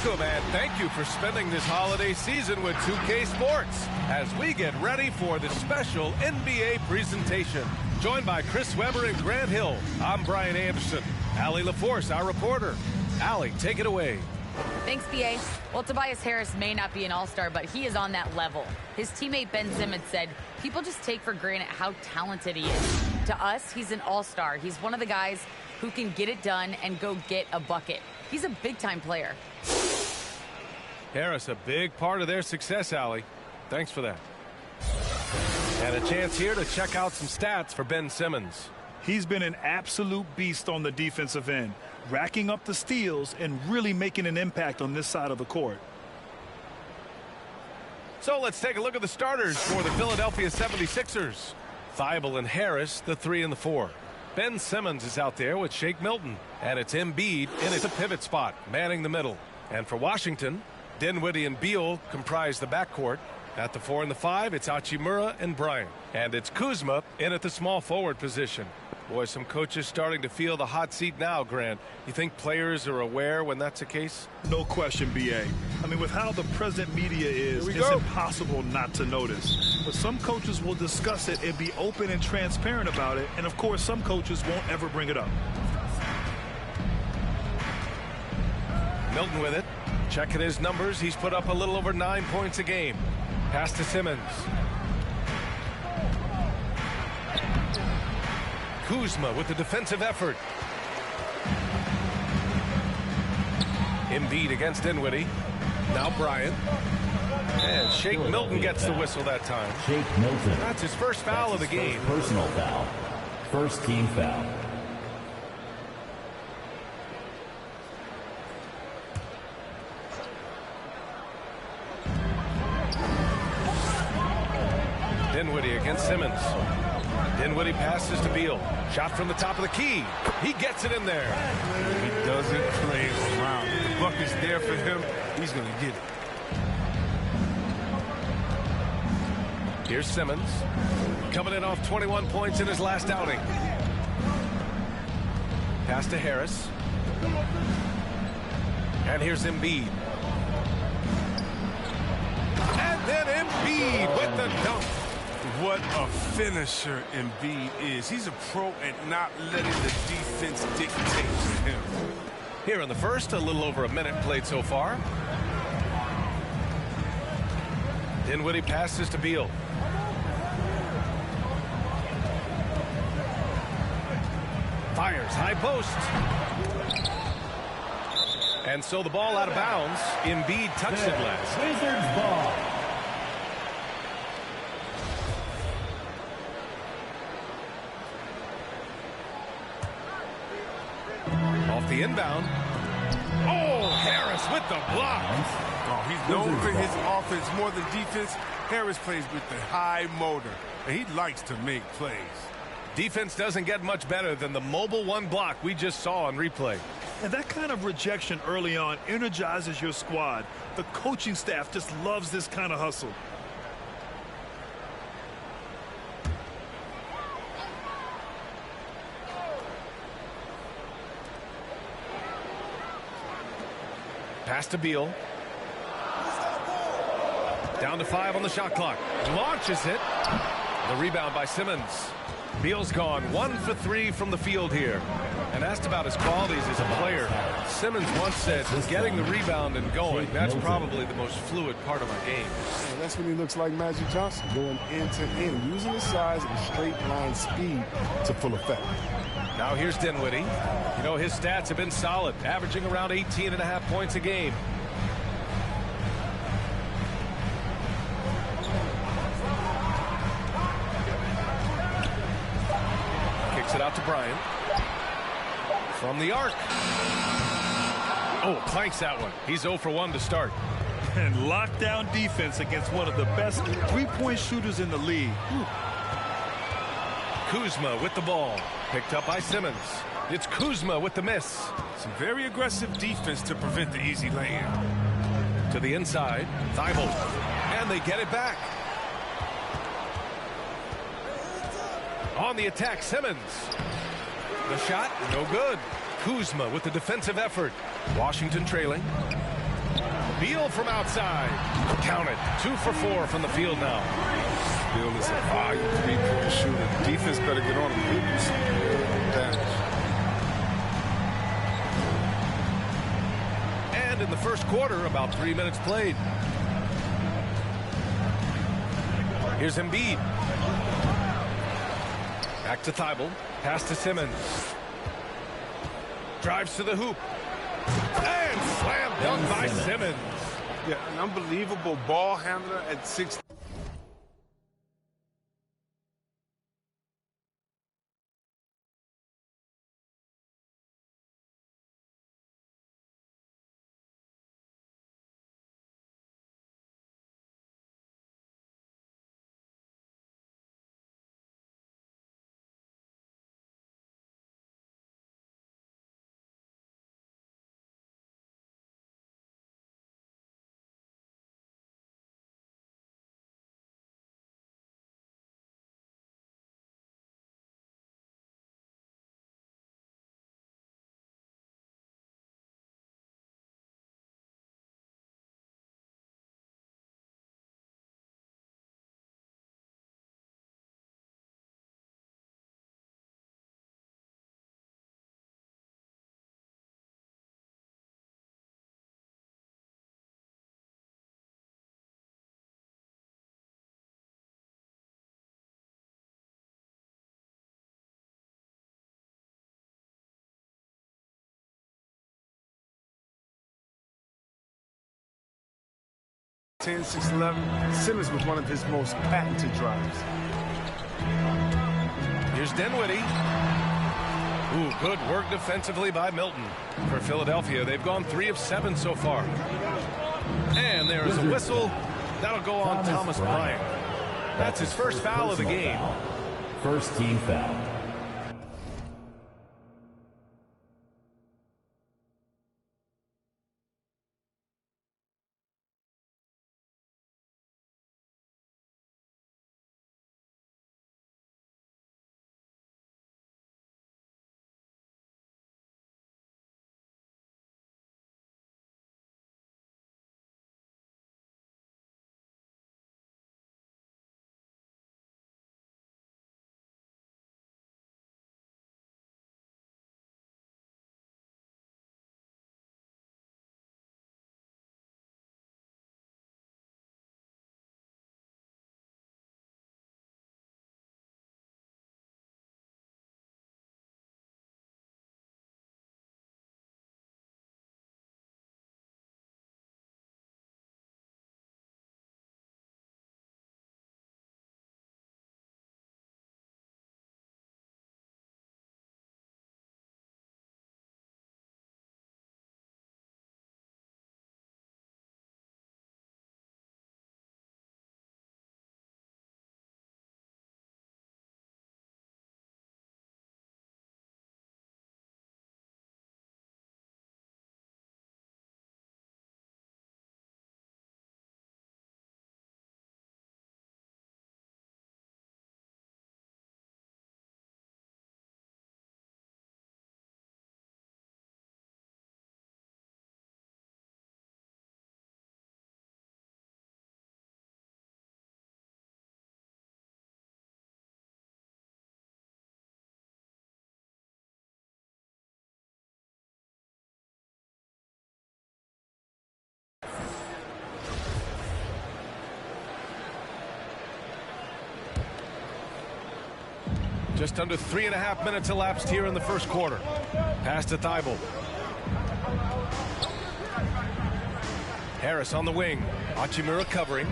Welcome and thank you for spending this holiday season with 2K Sports as we get ready for the special NBA presentation. Joined by Chris Webber and Grant Hill, I'm Brian Anderson. Allie LaForce, our reporter. Allie, take it away. Thanks, BA. Well, Tobias Harris may not be an all-star, but he is on that level. His teammate Ben Simmons said, people just take for granted how talented he is. To us, he's an all-star. He's one of the guys who can get it done and go get a bucket. He's a big-time player. Harris, a big part of their success, Allie. Thanks for that. And a chance here to check out some stats for Ben Simmons. He's been an absolute beast on the defensive end, racking up the steals and really making an impact on this side of the court. So let's take a look at the starters for the Philadelphia 76ers. Thibault and Harris, the 3 and the 4. Ben Simmons is out there with Shake Milton. And it's Embiid in its pivot spot, manning the middle. And for Washington, Dinwiddie and Beal comprise the backcourt. At the 4 and the 5, it's Hachimura and Bryant. And it's Kuzma in at the small forward position. Boy, some coaches starting to feel the hot seat now, Grant. You think players are aware when that's the case? No question, BA. I mean, with how the present media is, it's impossible not to notice. But some coaches will discuss it and be open and transparent about it. And, of course, some coaches won't ever bring it up. Milton with it. Checking his numbers. He's put up a little over 9 points a game. Pass to Simmons. Kuzma with the defensive effort. Embiid against Dinwiddie. Now Bryant. And Shake Milton gets the whistle that time. Shake Milton. That's his first foul of the game. Personal foul. First team foul. Dinwiddie against Simmons. Dinwiddie passes to Beal. Shot from the top of the key. He gets it in there. He doesn't play around. The bucket's there for him. He's going to get it. Here's Simmons. Coming in off 21 points in his last outing. Pass to Harris. And here's Embiid. And then Embiid with the dunk. What a finisher Embiid is. He's a pro at not letting the defense dictate to him. Here in the first, a little over a minute played so far. Dinwiddie passes to Beal. Fires, high post. And so the ball out of bounds. Embiid touched it last. Wizards ball. Off the inbound. Oh, Harris with the block. Oh, he's known for his offense more than defense. Harris plays with the high motor, and he likes to make plays. Defense doesn't get much better than the mobile one block we just saw on replay. And that kind of rejection early on energizes your squad. The coaching staff just loves this kind of hustle. Pass to Beal. Down to 5 on the shot clock. Launches it. The rebound by Simmons. Beal's gone 1 for 3 from the field here. And asked about his qualities as a player, Simmons once said, getting the rebound and going, that's probably the most fluid part of my game. Yeah, that's when he looks like Magic Johnson, going end to end, using his size and straight line speed to full effect. Now here's Dinwiddie. You know, his stats have been solid, averaging around 18.5 points a game. Kicks it out to Bryant. From the arc. Oh, clanks that one. He's 0 for 1 to start. And lockdown defense against one of the best three-point shooters in the league. Kuzma with the ball. Picked up by Simmons. It's Kuzma with the miss. Some very aggressive defense to prevent the easy lay-in. To the inside. Thibault. And they get it back. On the attack, Simmons. The shot, no good. Kuzma with the defensive effort. Washington trailing. Beal from outside. Count it. 2 for 4 from the field now. Beal is a volume three-point shooter. Defense better get on him. He'll do some damage. And in the first quarter, about 3 minutes played. Here's Embiid. Back to Thibault. Pass to Simmons. Drives to the hoop. And slam dunk by Simmons. Yeah, an unbelievable ball handler at 6. Ten, 6, 11. Simmons was one of his most patented drives. Here's Dinwiddie. Ooh, good work defensively by Milton. For Philadelphia, they've gone 3 of 7 so far. And there is a whistle. That'll go on Thomas Bryant. That's his first foul of the game. First team foul. Just under 3.5 minutes elapsed here in the first quarter. Pass to Thibault. Harris on the wing. Hachimura covering.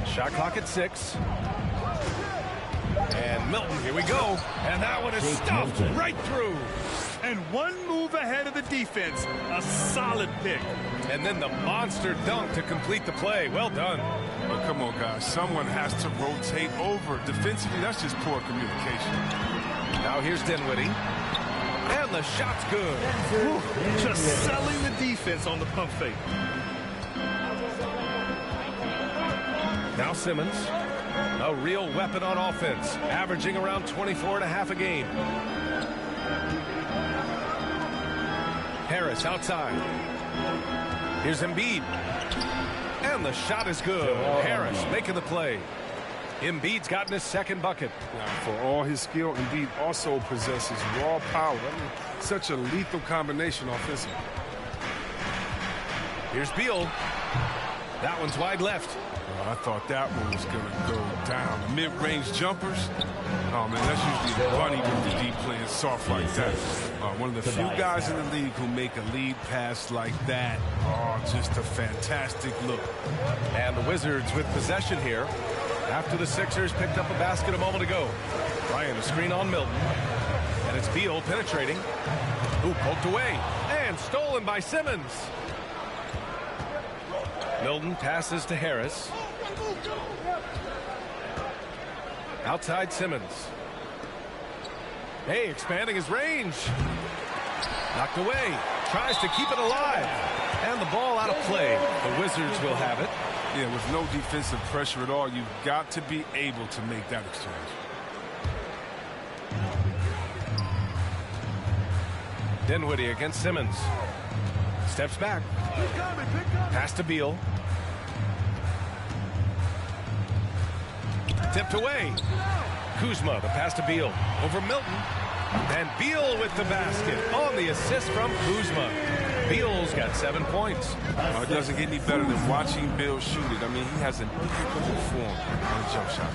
Shot clock at 6. And Milton, here we go. And that one is stuffed right through. And one move ahead of the defense. A solid pick. And then the monster dunk to complete the play. Well done. Well, come on, guys. Someone has to rotate over. Defensively, that's just poor communication. Now here's Dinwiddie. And the shot's good. Whew, just selling the defense on the pump fake. Now Simmons. A real weapon on offense. Averaging around 24.5 a game. Harris outside. Here's Embiid. And the shot is good. Harris making the play. Embiid's gotten his second bucket. Now, for all his skill, Embiid also possesses raw power. I mean, such a lethal combination offensively. Here's Beal. That one's wide left. I thought that one was going to go down. The mid-range jumpers. Oh, man, that's usually the bunny with the deep playing soft like that. One of the few guys in the league who make a lead pass like that. Oh, just a fantastic look. And the Wizards with possession here after the Sixers picked up a basket a moment ago. Bryant, a screen on Milton. And it's Beal penetrating. Ooh, poked away. And stolen by Simmons. Milton passes to Harris. Outside Simmons. Hey, expanding his range. Knocked away. Tries to keep it alive. And the ball out of play. The Wizards will have it. Yeah, with no defensive pressure at all, you've got to be able to make that exchange. Dinwiddie against Simmons. Steps back. Pass to Beal. Tipped away. Kuzma, the pass to Beal. Over Milton. And Beal with the basket on the assist from Kuzma. Beal's got 7 points. It doesn't get any better than watching Beal shoot it. I mean, he has an impeccable form on the jump shot.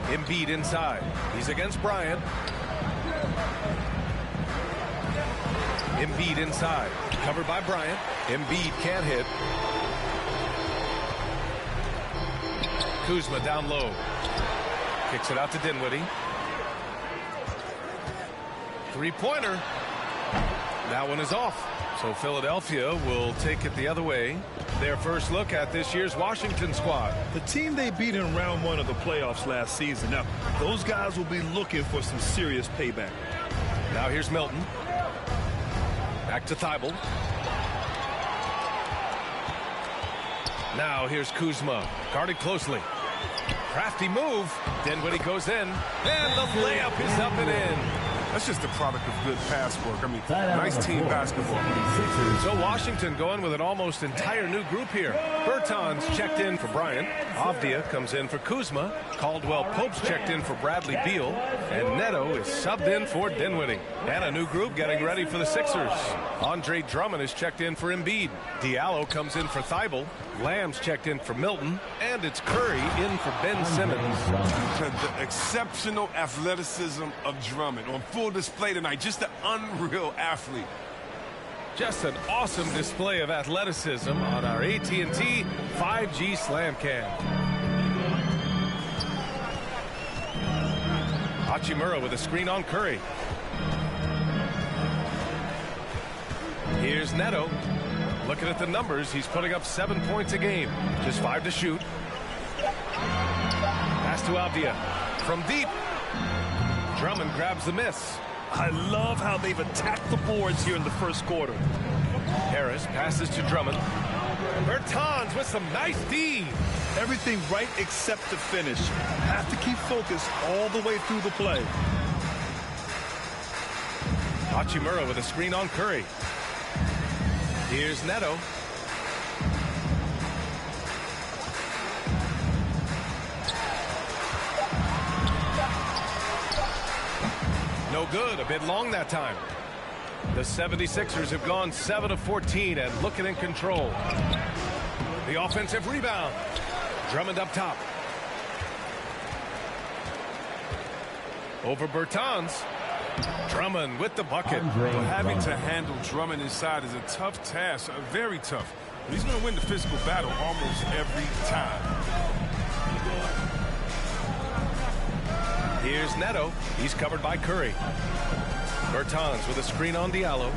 Embiid inside. He's against Bryant. Embiid inside. Covered by Bryant. Embiid can't hit. Kuzma down low. Kicks it out to Dinwiddie. Three-pointer. That one is off. So Philadelphia will take it the other way. Their first look at this year's Washington squad. The team they beat in round 1 of the playoffs last season. Now, those guys will be looking for some serious payback. Now here's Milton. Back to Thibault. Now here's Kuzma. Guarded closely. Crafty move. Dinwiddie goes in. And the layup is up and in. That's just a product of good pass work. I mean, nice team basketball. So Washington going with an almost entire new group here. Bertans checked in for Bryant. Avdia comes in for Kuzma. Caldwell-Pope's checked in for Bradley Beal. And Neto is subbed in for Dinwiddie. And a new group getting ready for the Sixers. Andre Drummond is checked in for Embiid. Diallo comes in for Thibault. Lamb's checked in for Milton. And it's Curry in for Ben Simmons. The exceptional athleticism of Drummond on full display tonight. Just an unreal athlete. Just an awesome display of athleticism on our AT&T 5G Slam Cam. Hachimura with a screen on Curry. Here's Neto. Looking at the numbers, he's putting up 7 points a game. Just 5 to shoot. Pass to Avdia. From deep. Drummond grabs the miss. I love how they've attacked the boards here in the first quarter. Harris passes to Drummond. Bertans with some nice D. Everything right except the finish. Have to keep focused all the way through the play. Hachimura with a screen on Curry. Here's Neto. No good. A bit long that time. The 76ers have gone 7 of 14 and looking in control. The offensive rebound. Drummond up top. Over Bertans. Drummond with the bucket. Well, having to handle Drummond inside is a tough task, very tough. But he's going to win the physical battle almost every time. Here's Neto. He's covered by Curry. Bertans with a screen on Diallo.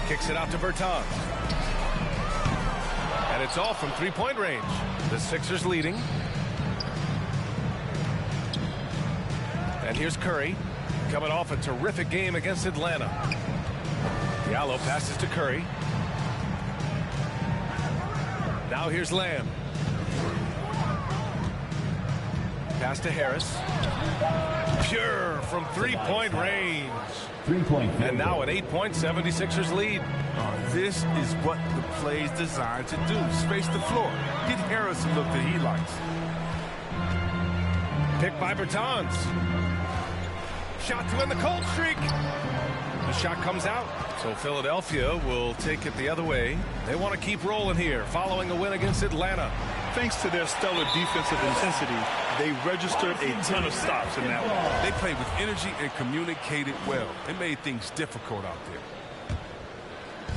Kicks it out to Bertans. And it's all from three-point range. The Sixers leading. And here's Curry. Coming off a terrific game against Atlanta. Diallo passes to Curry. Now here's Lamb. Pass to Harris. Pure from three-point range. 3-point. And now an 8-point 76ers lead. This is what the play's designed to do. Space the floor. Get Harris a look that he likes. Picked by Bertans. Shot to end the cold streak. The shot comes out. So Philadelphia will take it the other way. They want to keep rolling here following a win against Atlanta. Thanks to their stellar defensive intensity, they registered a ton of stops in that one. They played with energy and communicated well. It made things difficult out there.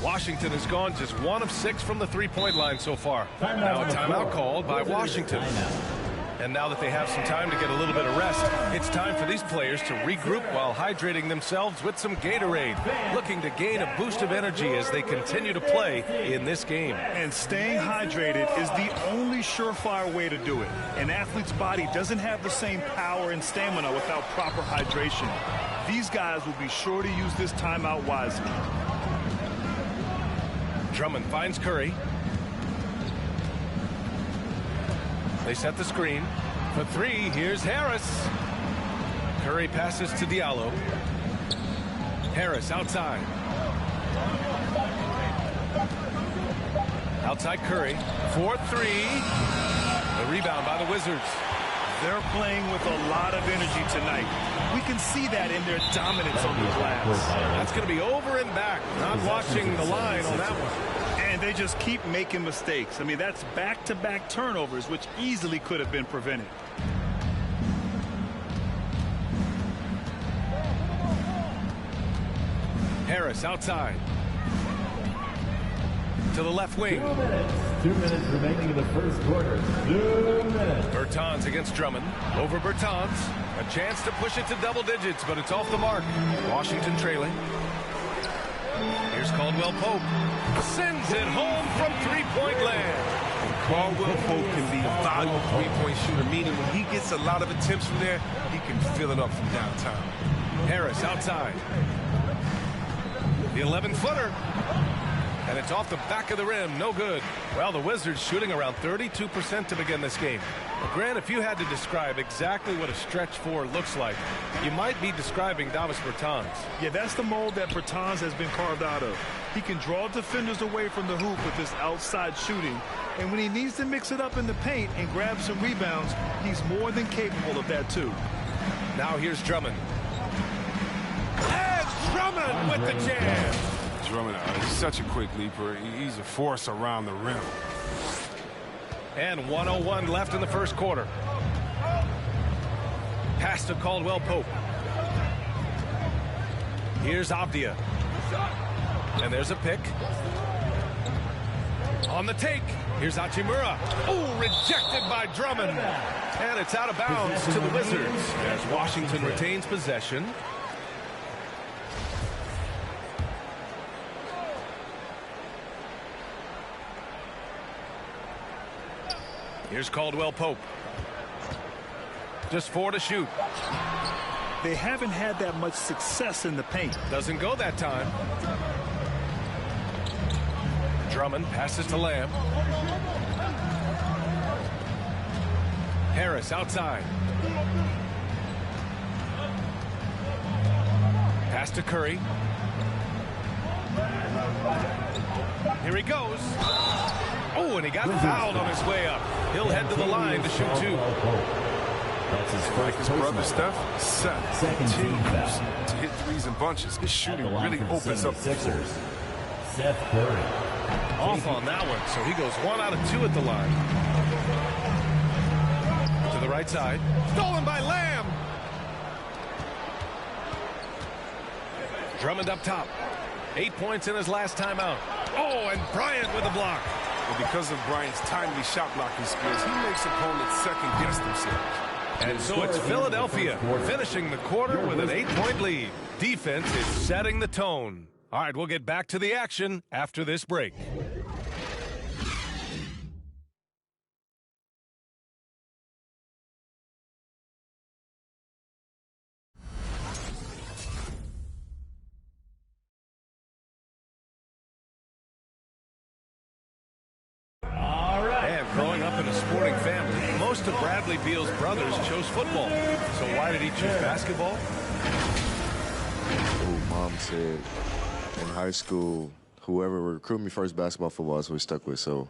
Washington has gone just 1 of 6 from the three-point line so far. Now a timeout called by Washington. And now that they have some time to get a little bit of rest, it's time for these players to regroup while hydrating themselves with some Gatorade, looking to gain a boost of energy as they continue to play in this game. And staying hydrated is the only surefire way to do it. An athlete's body doesn't have the same power and stamina without proper hydration. These guys will be sure to use this timeout wisely. Drummond finds Curry. They set the screen. For three, here's Harris. Curry passes to Diallo. Harris outside. Outside Curry. 4-3. The rebound by the Wizards. They're playing with a lot of energy tonight. We can see that in their dominance on the glass. That's going to be over and back. Not watching the line on that one. And they just keep making mistakes. I mean, that's back-to-back turnovers, which easily could have been prevented. Harris outside. To the left wing. 2 minutes remaining in the first quarter. 2 minutes. Bertans against Drummond. Over Bertans. A chance to push it to double digits, but it's off the mark. Washington trailing. Here's Caldwell Pope. Sends it home from three-point land. Caldwell Pope can be a valuable three-point shooter, meaning when he gets a lot of attempts from there, he can fill it up from downtown. Harris outside. The 11-footer. And it's off the back of the rim. No good. Well, the Wizards shooting around 32% to begin this game. Well, Grant, if you had to describe exactly what a stretch four looks like, you might be describing Davis Bertans. Yeah, that's the mold that Bertans has been carved out of. He can draw defenders away from the hoop with his outside shooting. And when he needs to mix it up in the paint and grab some rebounds, he's more than capable of that, too. Now here's Drummond. And Drummond with the jam. Drummond, he's such a quick leaper. He's a force around the rim. And 1:01 left in the first quarter. Pass to Caldwell Pope. Here's Avdia. And there's a pick. On the take. Here's Hachimura. Oh, rejected by Drummond. And it's out of bounds to the Wizards as Washington retains possession. Here's Caldwell Pope. Just 4 to shoot. They haven't had that much success in the paint. Doesn't go that time. Drummond passes to Lamb. Harris outside. Pass to Curry. Here he goes. Oh, and he got fouled on his way up. He'll head to the line to shoot 2. That's his Like first his brother personal. Steph, Second team foul. to hit threes in bunches. His shooting really opens up the floor. Seth Curry. Off on that one, so he goes 1 out of 2 at the line. To the right side. Stolen by Lamb. Drummond up top. 8 points in his last timeout. Oh, and Bryant with a block. Well, because of Bryant's timely shot blocking skills, he makes opponents second-guess themselves. And so it's Philadelphia finishing the quarter with an 8-point lead. Defense is setting the tone. All right, we'll get back to the action after this break. up in a sporting family. Most of Bradley Beal's brothers chose football. So why did he choose basketball? Oh, Mom said in high school, whoever recruited me first, basketball, football, that's what we stuck with. So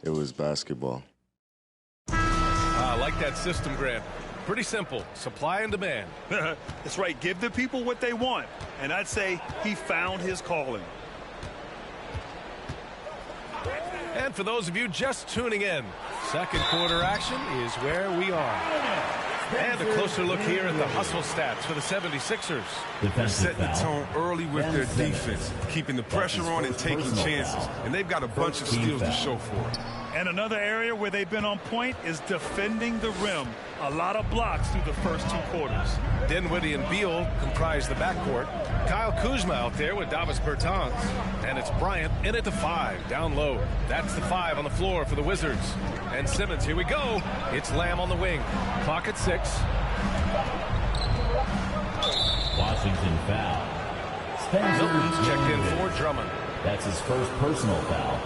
it was basketball. I like that system, Grant. Pretty simple. Supply and demand. That's right. Give the people what they want. And I'd say he found his calling. And for those of you just tuning in, second quarter action is where we are. And a closer look here at the hustle stats for the 76ers. They're setting the tone early with their defense, keeping the pressure on and taking chances. And they've got a bunch of steals to show for it. And another area where they've been on point is defending the rim. A lot of blocks through the first 2 quarters. Dinwiddie and Beal comprise the backcourt. Kyle Kuzma out there with Davis Bertans. And it's Bryant in at the 5, down low. That's the 5 on the floor for the Wizards. And Simmons, here we go. It's Lamb on the wing. Clock at 6. Washington foul. Milton's checked in for Drummond. That's his first personal foul.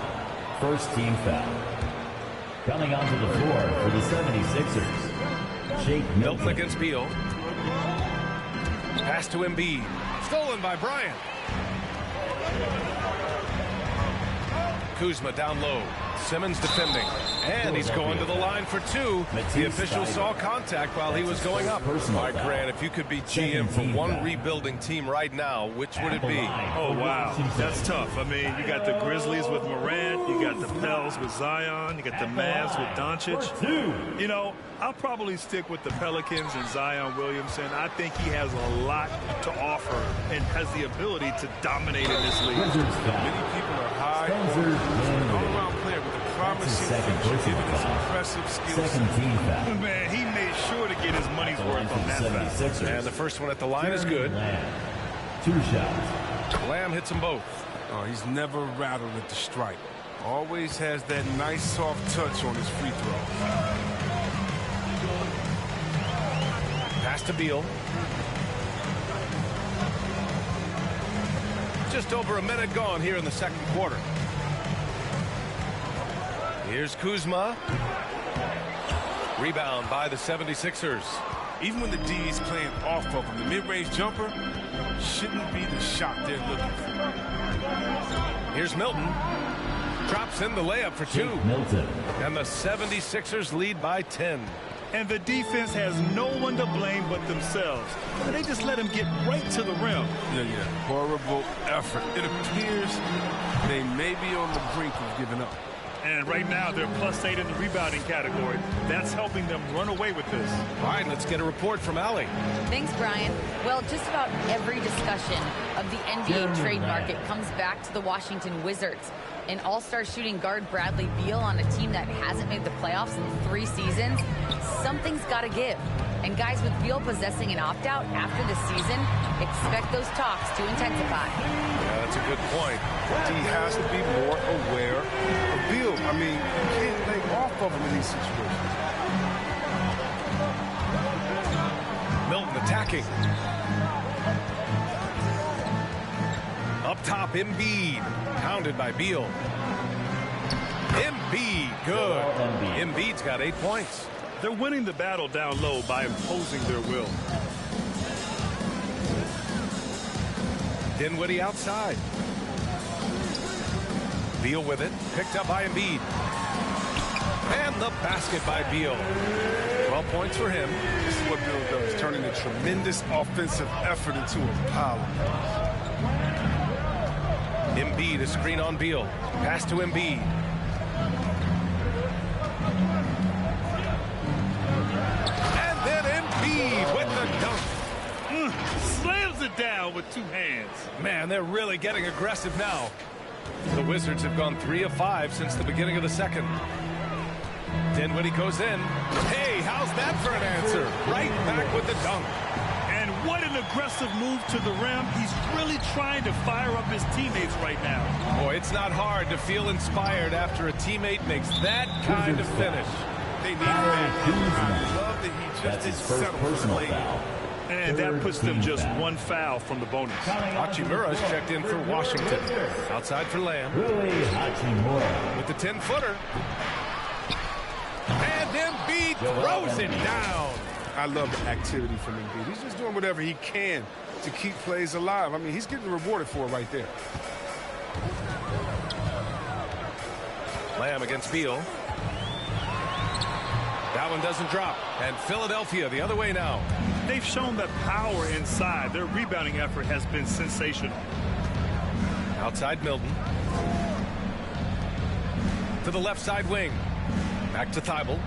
First team foul. Coming onto the floor for the 76ers, Shake Milton against Beal. Pass to Embiid. Stolen by Bryant. Kuzma down low. Simmons defending. And he's going to the line for 2. The official saw contact while he was going up. All right, Grant, if you could be GM for one rebuilding team right now, which would it be? Oh, wow. That's tough. I mean, you got the Grizzlies with Morant. You got the Pels with Zion. You got the Mavs with Doncic. You know, I'll probably stick with the Pelicans and Zion Williamson. I think he has a lot to offer and has the ability to dominate in this league. Many people are high on all-around player with a promising future, given his impressive skill set. Man, he made sure to get his money's worth on that side. And the first one at the line is good. 2 shots. Lamb hits them both. Oh, he's never rattled at the stripe. Always has that nice soft touch on his free throw. Pass to Beal. Just over a minute gone here in the second quarter. Here's Kuzma. Rebound by the 76ers. Even when the D is playing off of him, the mid-range jumper shouldn't be the shot they're looking for. Here's Milton. Drops in the layup for 2. Milton. And the 76ers lead by 10. And the defense has no one to blame but themselves. And they just let him get right to the rim. Yeah. Horrible effort. It appears they may be on the brink of giving up. And right now, they're +8 in the rebounding category. That's helping them run away with this. All right, let's get a report from Allie. Thanks, Brian. Well, just about every discussion of the NBA trade market comes back to the Washington Wizards. An all-star shooting guard Bradley Beal on a team that hasn't made the playoffs in 3 seasons. Something's got to give. And guys, with Beal possessing an opt-out after the season, expect those talks to intensify. Yeah, that's a good point. D has to be more aware of Beal. I mean, you can't lay off of him in these situations. Milton attacking. Up top, Embiid. Pounded by Beal. Embiid, good. Embiid's got 8 points. They're winning the battle down low by imposing their will. Dinwiddie outside. Beal with it. Picked up by Embiid. And the basket by Beal. 12 points for him. This is what Beal does, turning a tremendous offensive effort into a pile. Embiid, a screen on Beal. Pass to Embiid. And then Embiid with the dunk. Slams it down with 2 hands. Man, they're really getting aggressive now. The Wizards have gone 3 of 5 since the beginning of the second. Dinwiddie goes in. Hey, how's that for an answer? Right back with the dunk. And what an aggressive move to the rim. He's really trying to fire up his teammates right now. Boy, it's not hard to feel inspired after a teammate makes that kind of finish. They need that. I love that he just didn't settle for the late. And that puts them just 1 foul from the bonus. Hachimura's checked in for Washington. Outside for Lamb. Hachimura. With the 10-footer. throws it down. I love the activity from Embiid. He's just doing whatever he can to keep plays alive. I mean, he's getting rewarded for it right there. Lamb against Beal. That one doesn't drop. And Philadelphia the other way now. They've shown that power inside. Their rebounding effort has been sensational. Outside Milton. To the left side wing. Back to Thibault.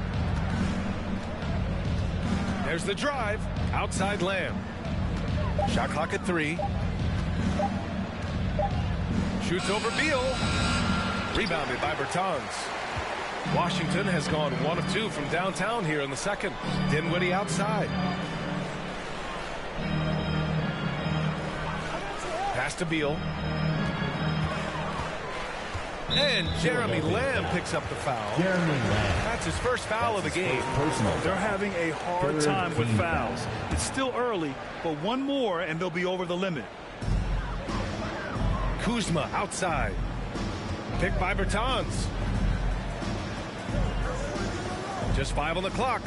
There's the drive. Outside Lamb. Shot clock at 3. Shoots over Beal. Rebounded by Bertans. Washington has gone 1 of 2 from downtown here in the second. Dinwiddie outside. Pass to Beal. And Jeremy Lamb picks up the foul. Jeremy Lamb. That's his first foul of the game. Personal. They're having a hard time with fouls. It's still early, but one more and they'll be over the limit. Kuzma outside. Picked by Bertans. Just 5 on the clock.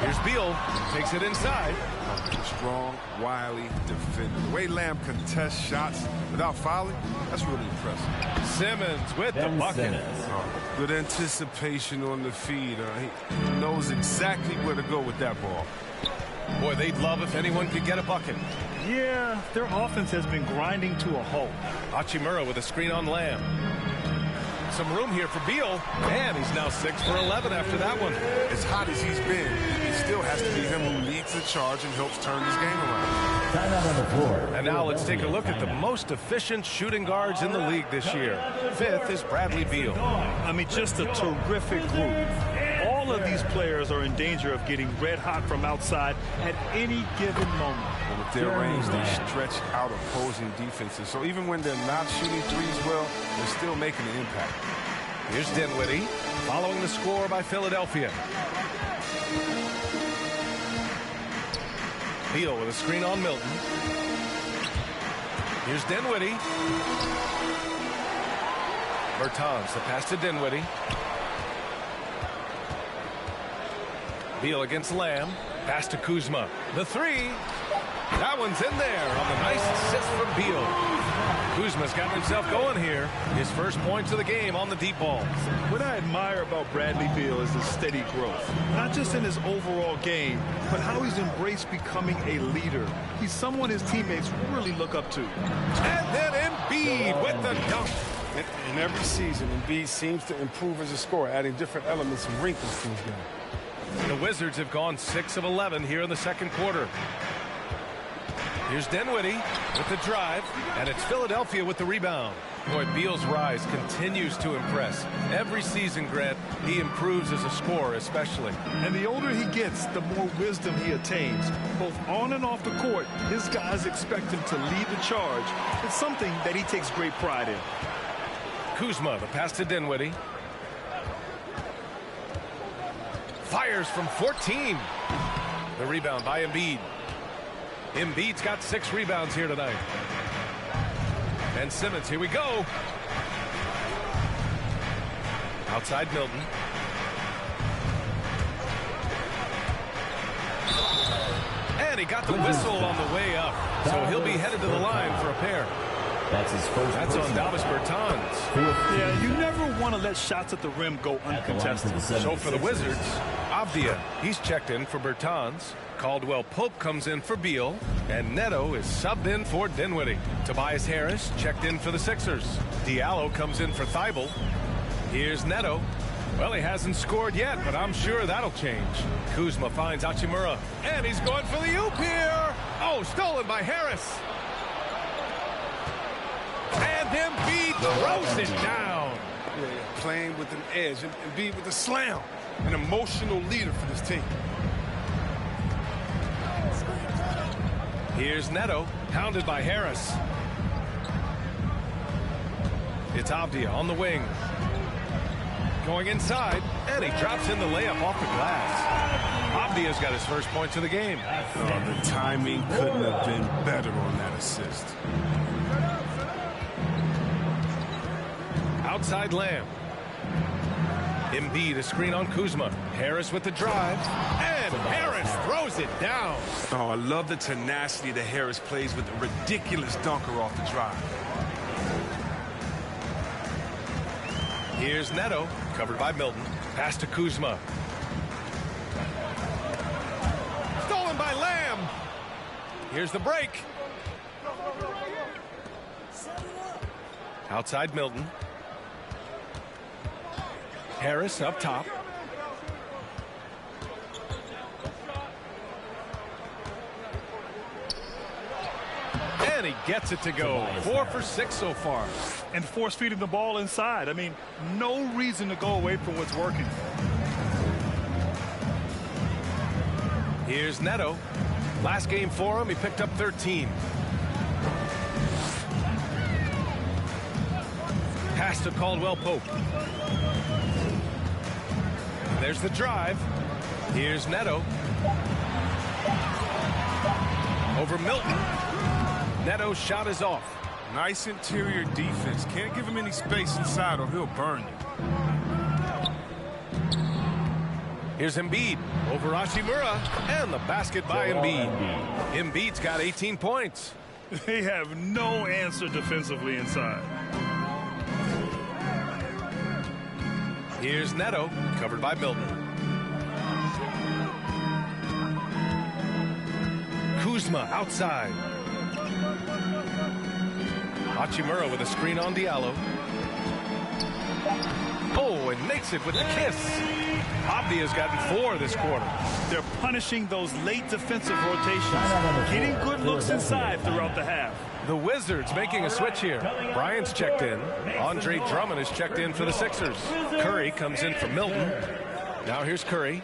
Here's Beal. Takes it inside. Strong, wily defender. The way Lamb contests shots without fouling, that's really impressive. Simmons with the bucket. Good anticipation on the feed. He knows exactly where to go with that ball. Boy, they'd love if anyone could get a bucket. Yeah, their offense has been grinding to a halt. Hachimura with a screen on Lamb. Some room here for Beal, and he's now 6 for 11 after that one. As hot as he's been, it still has to be him who leads the charge and helps turn this game around. Timeout on the floor. And now let's take a look at the most efficient shooting guards in the league this year. 5th is Bradley Beal. I mean, just a terrific group. All of these players are in danger of getting red hot from outside at any given moment. And with their range, they stretch out opposing defenses. So even when they're not shooting threes well, they're still making an impact. Here's Dinwiddie following the score by Philadelphia. Beal with a screen on Milton. Here's Dinwiddie. Bertans, the pass to Dinwiddie. Beal against Lamb. Pass to Kuzma. The 3. That one's in there on the nice assist from Beal. Kuzma's got himself going here. His first points of the game on the deep ball. What I admire about Bradley Beal is his steady growth. Not just in his overall game, but how he's embraced becoming a leader. He's someone his teammates really look up to. And then Embiid with the dunk. In every season, Embiid seems to improve as a scorer, adding different elements and wrinkles to his game. The Wizards have gone 6 of 11 here in the second quarter. Here's Dinwiddie with the drive, and it's Philadelphia with the rebound. Boy, Beal's rise continues to impress. Every season, Grant, he improves as a scorer especially. And the older he gets, the more wisdom he attains. Both on and off the court, his guys expect him to lead the charge. It's something that he takes great pride in. Kuzma, the pass to Dinwiddie. Fires from 14. The rebound by Embiid. Embiid's got 6 rebounds here tonight. And Simmons, here we go. Outside Milton. And he got the whistle on the way up. So he'll be headed to the line for a pair. That's his first. That's on Davis Bertans. Yeah, you never want to let shots at the rim go uncontested. So for the Wizards, Avdia, he's checked in for Bertans. Caldwell Pope comes in for Beal. And Neto is subbed in for Dinwiddie. Tobias Harris checked in for the Sixers. Diallo comes in for Thibault. Here's Neto. Well, he hasn't scored yet, but I'm sure that'll change. Kuzma finds Hachimura. And he's going for the oop here. Oh, stolen by Harris. And Embiid throws it down. Yeah, playing with an edge. Embiid with a slam. An emotional leader for this team. Here's Neto, pounded by Harris. It's Avdia on the wing. Going inside, and he drops in the layup off the glass. Avdia's got his first points of the game. Oh, the timing couldn't have been better on that assist. Outside Lamb. Embiid a screen on Kuzma. Harris with the drive. And Harris throws it down. Oh, I love the tenacity that Harris plays with a ridiculous dunker off the drive. Here's Neto, covered by Milton. Pass to Kuzma. Stolen by Lamb. Here's the break. Outside Milton. Harris up top. And he gets it to go. 4 for 6 so far. And force feeding the ball inside. I mean, no reason to go away from what's working. Here's Neto. Last game for him, he picked up 13. Pass to Caldwell-Pope. There's the drive. Here's Neto. Over Milton. Neto's shot is off. Nice interior defense. Can't give him any space inside or he'll burn you. Here's Embiid over Hachimura, and the basket by Embiid. Embiid's got 18 points. They have no answer defensively inside. Here's Neto, covered by Milton. Kuzma outside. Hachimura with a screen on Diallo. Oh, and makes it with the kiss. Abdia's gotten 4 this quarter. They're punishing those late defensive rotations, getting good looks inside throughout the half. The Wizards making a switch here. Bryant's checked in. Andre Drummond is checked in for the Sixers. Curry comes in for Milton. Now here's Curry.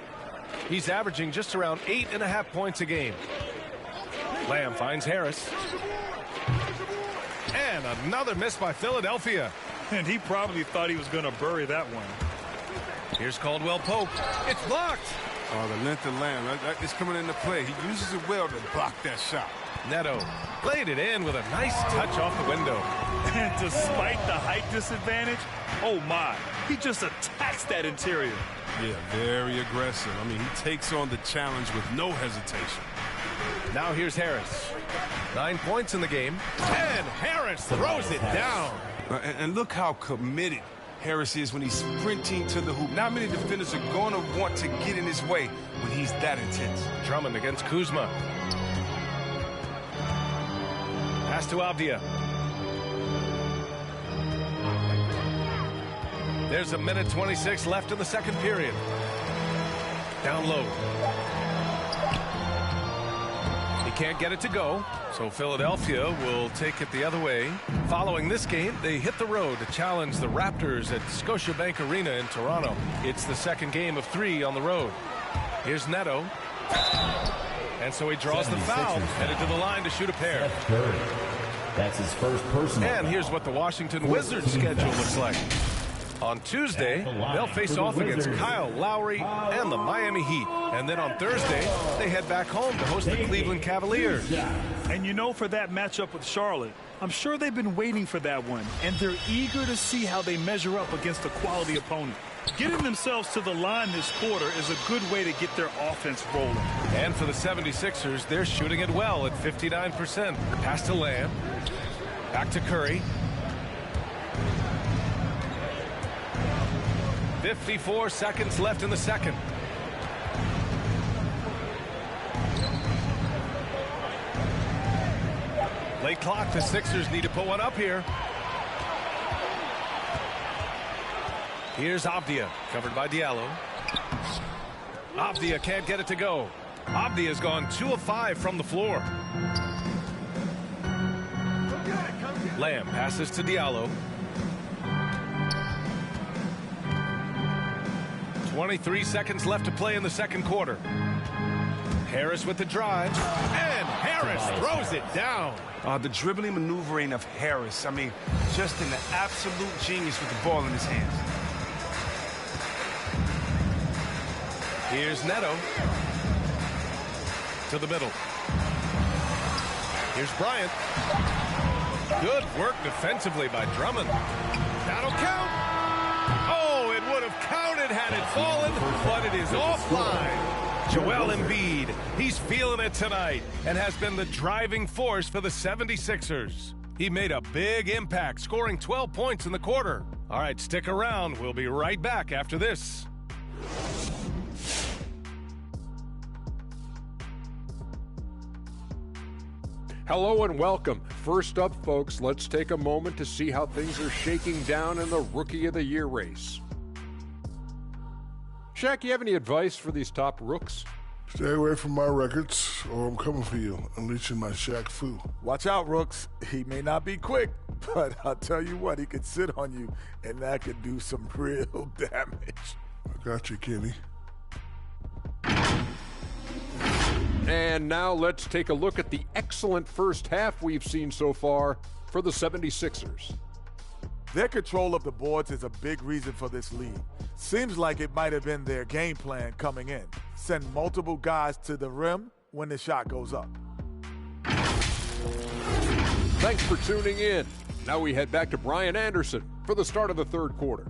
He's averaging just around 8.5 points a game. Lamb finds Harris. And another miss by Philadelphia. And he probably thought he was going to bury that one. Here's Caldwell-Pope. It's blocked. Oh, the length of Lamb. It's coming into play. He uses it well to block that shot. Neto played it in with a nice touch off the window. And despite the height disadvantage, oh my, he just attacks that interior. Yeah, very aggressive. I mean, he takes on the challenge with no hesitation. Now here's Harris. 9 points in the game. And Harris throws it down. And look how committed Harris is when he's sprinting to the hoop. Not many defenders are going to want to get in his way when he's that intense. Drummond against Kuzma. Pass to Abdia. There's 1:26 left in the second period. Down low. He can't get it to go, so Philadelphia will take it the other way. Following this game, they hit the road to challenge the Raptors at Scotiabank Arena in Toronto. It's the second game of 3 on the road. Here's Neto. And so he draws the foul, headed to the line to shoot a pair. That's his first personal. And here's what the Washington Wizards schedule looks like. On Tuesday, they'll face off against Kyle Lowry and the Miami Heat. And then on Thursday, they head back home to host the Cleveland Cavaliers. And you know, for that matchup with Charlotte, I'm sure they've been waiting for that one. And they're eager to see how they measure up against a quality opponent. Getting themselves to the line this quarter is a good way to get their offense rolling. And for the 76ers, they're shooting it well at 59%. Pass to Lamb. Back to Curry. 54 seconds left in the second. Late clock, the Sixers need to put one up here. Here's Abdia, covered by Diallo. Abdia can't get it to go. Abdia's gone 2 of 5 from the floor. Lamb passes to Diallo. 23 seconds left to play in the second quarter. Harris with the drive, and Harris throws it down. The dribbling maneuvering of Harris, I mean, just an absolute genius with the ball in his hands. Here's Neto. To the middle. Here's Bryant. Good work defensively by Drummond. That'll count. Oh, it would have counted had fallen, but it is offline. Joel Embiid, he's feeling it tonight and has been the driving force for the 76ers. He made a big impact, scoring 12 points in the quarter. All right, stick around. We'll be right back after this. Hello and welcome. First up, folks, let's take a moment to see how things are shaking down in the Rookie of the Year race. Shaq, you have any advice for these top rooks? Stay away from my records, or I'm coming for you, unleashing my Shaq Fu. Watch out, rooks. He may not be quick, but I'll tell you what, he could sit on you, and that could do some real damage. I got you, Kenny. And now let's take a look at the excellent first half we've seen so far for the 76ers. Their control of the boards is a big reason for this lead. Seems like it might have been their game plan coming in. Send multiple guys to the rim when the shot goes up. Thanks for tuning in. Now we head back to Brian Anderson for the start of the third quarter.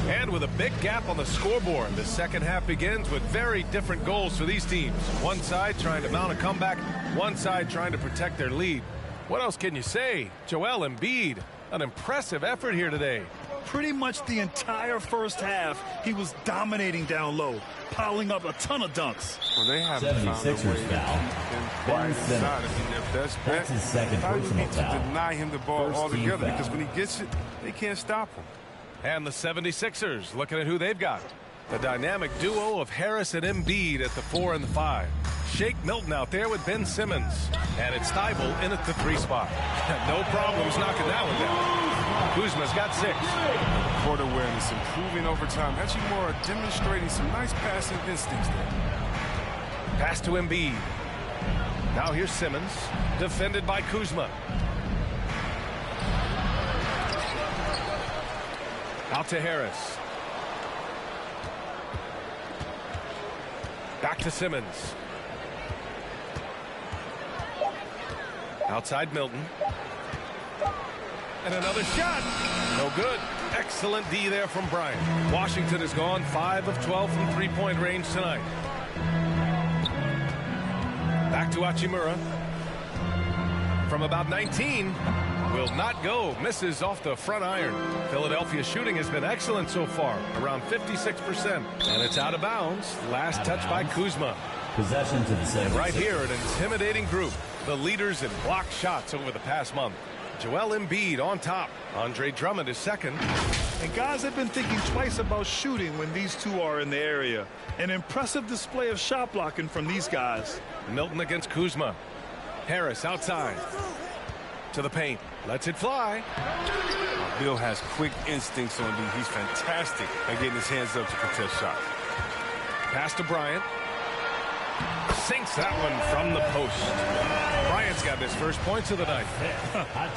And with a big gap on the scoreboard, the second half begins with very different goals for these teams. One side trying to mount a comeback, one side trying to protect their lead. What else can you say? Joel Embiid, an impressive effort here today. Pretty much the entire first half, he was dominating down low, piling up a ton of dunks. Well, they haven't found a way Ben Simmons. if that's That's his second probably personal need to foul. deny him the ball First team altogether, foul. because when he gets it, they can't stop him. And the 76ers looking at who they've got. The dynamic duo of Harris and Embiid at the 4 and the 5. Shake Milton out there with Ben Simmons. And it's Thibault in at the 3 spot. No problems knocking that one down. Kuzma's got 6. Court awareness improving over time. Hachimura demonstrating some nice passing instincts there. Pass to Embiid. Now here's Simmons, defended by Kuzma. Out to Harris. Back to Simmons. Outside Milton. And another shot. No good. Excellent D there from Bryant. Washington has gone 5 of 12 from three-point range tonight. Back to Hachimura. From about 19. Will not go. Misses off the front iron. Philadelphia's shooting has been excellent so far, around 56%. And it's out of bounds. Last touch by Kuzma. Possession to the 76ers. Right here, an intimidating group. The leaders in blocked shots over the past month. Joel Embiid on top. Andre Drummond is second. And guys have been thinking twice about shooting when these two are in the area. An impressive display of shot blocking from these guys. Milton against Kuzma. Harris outside. To the paint. Lets it fly. Bill has quick instincts on D. He's fantastic at getting his hands up to contest shots. Pass to Bryant. Sinks that one from the post. Bryant's got his first points of the night.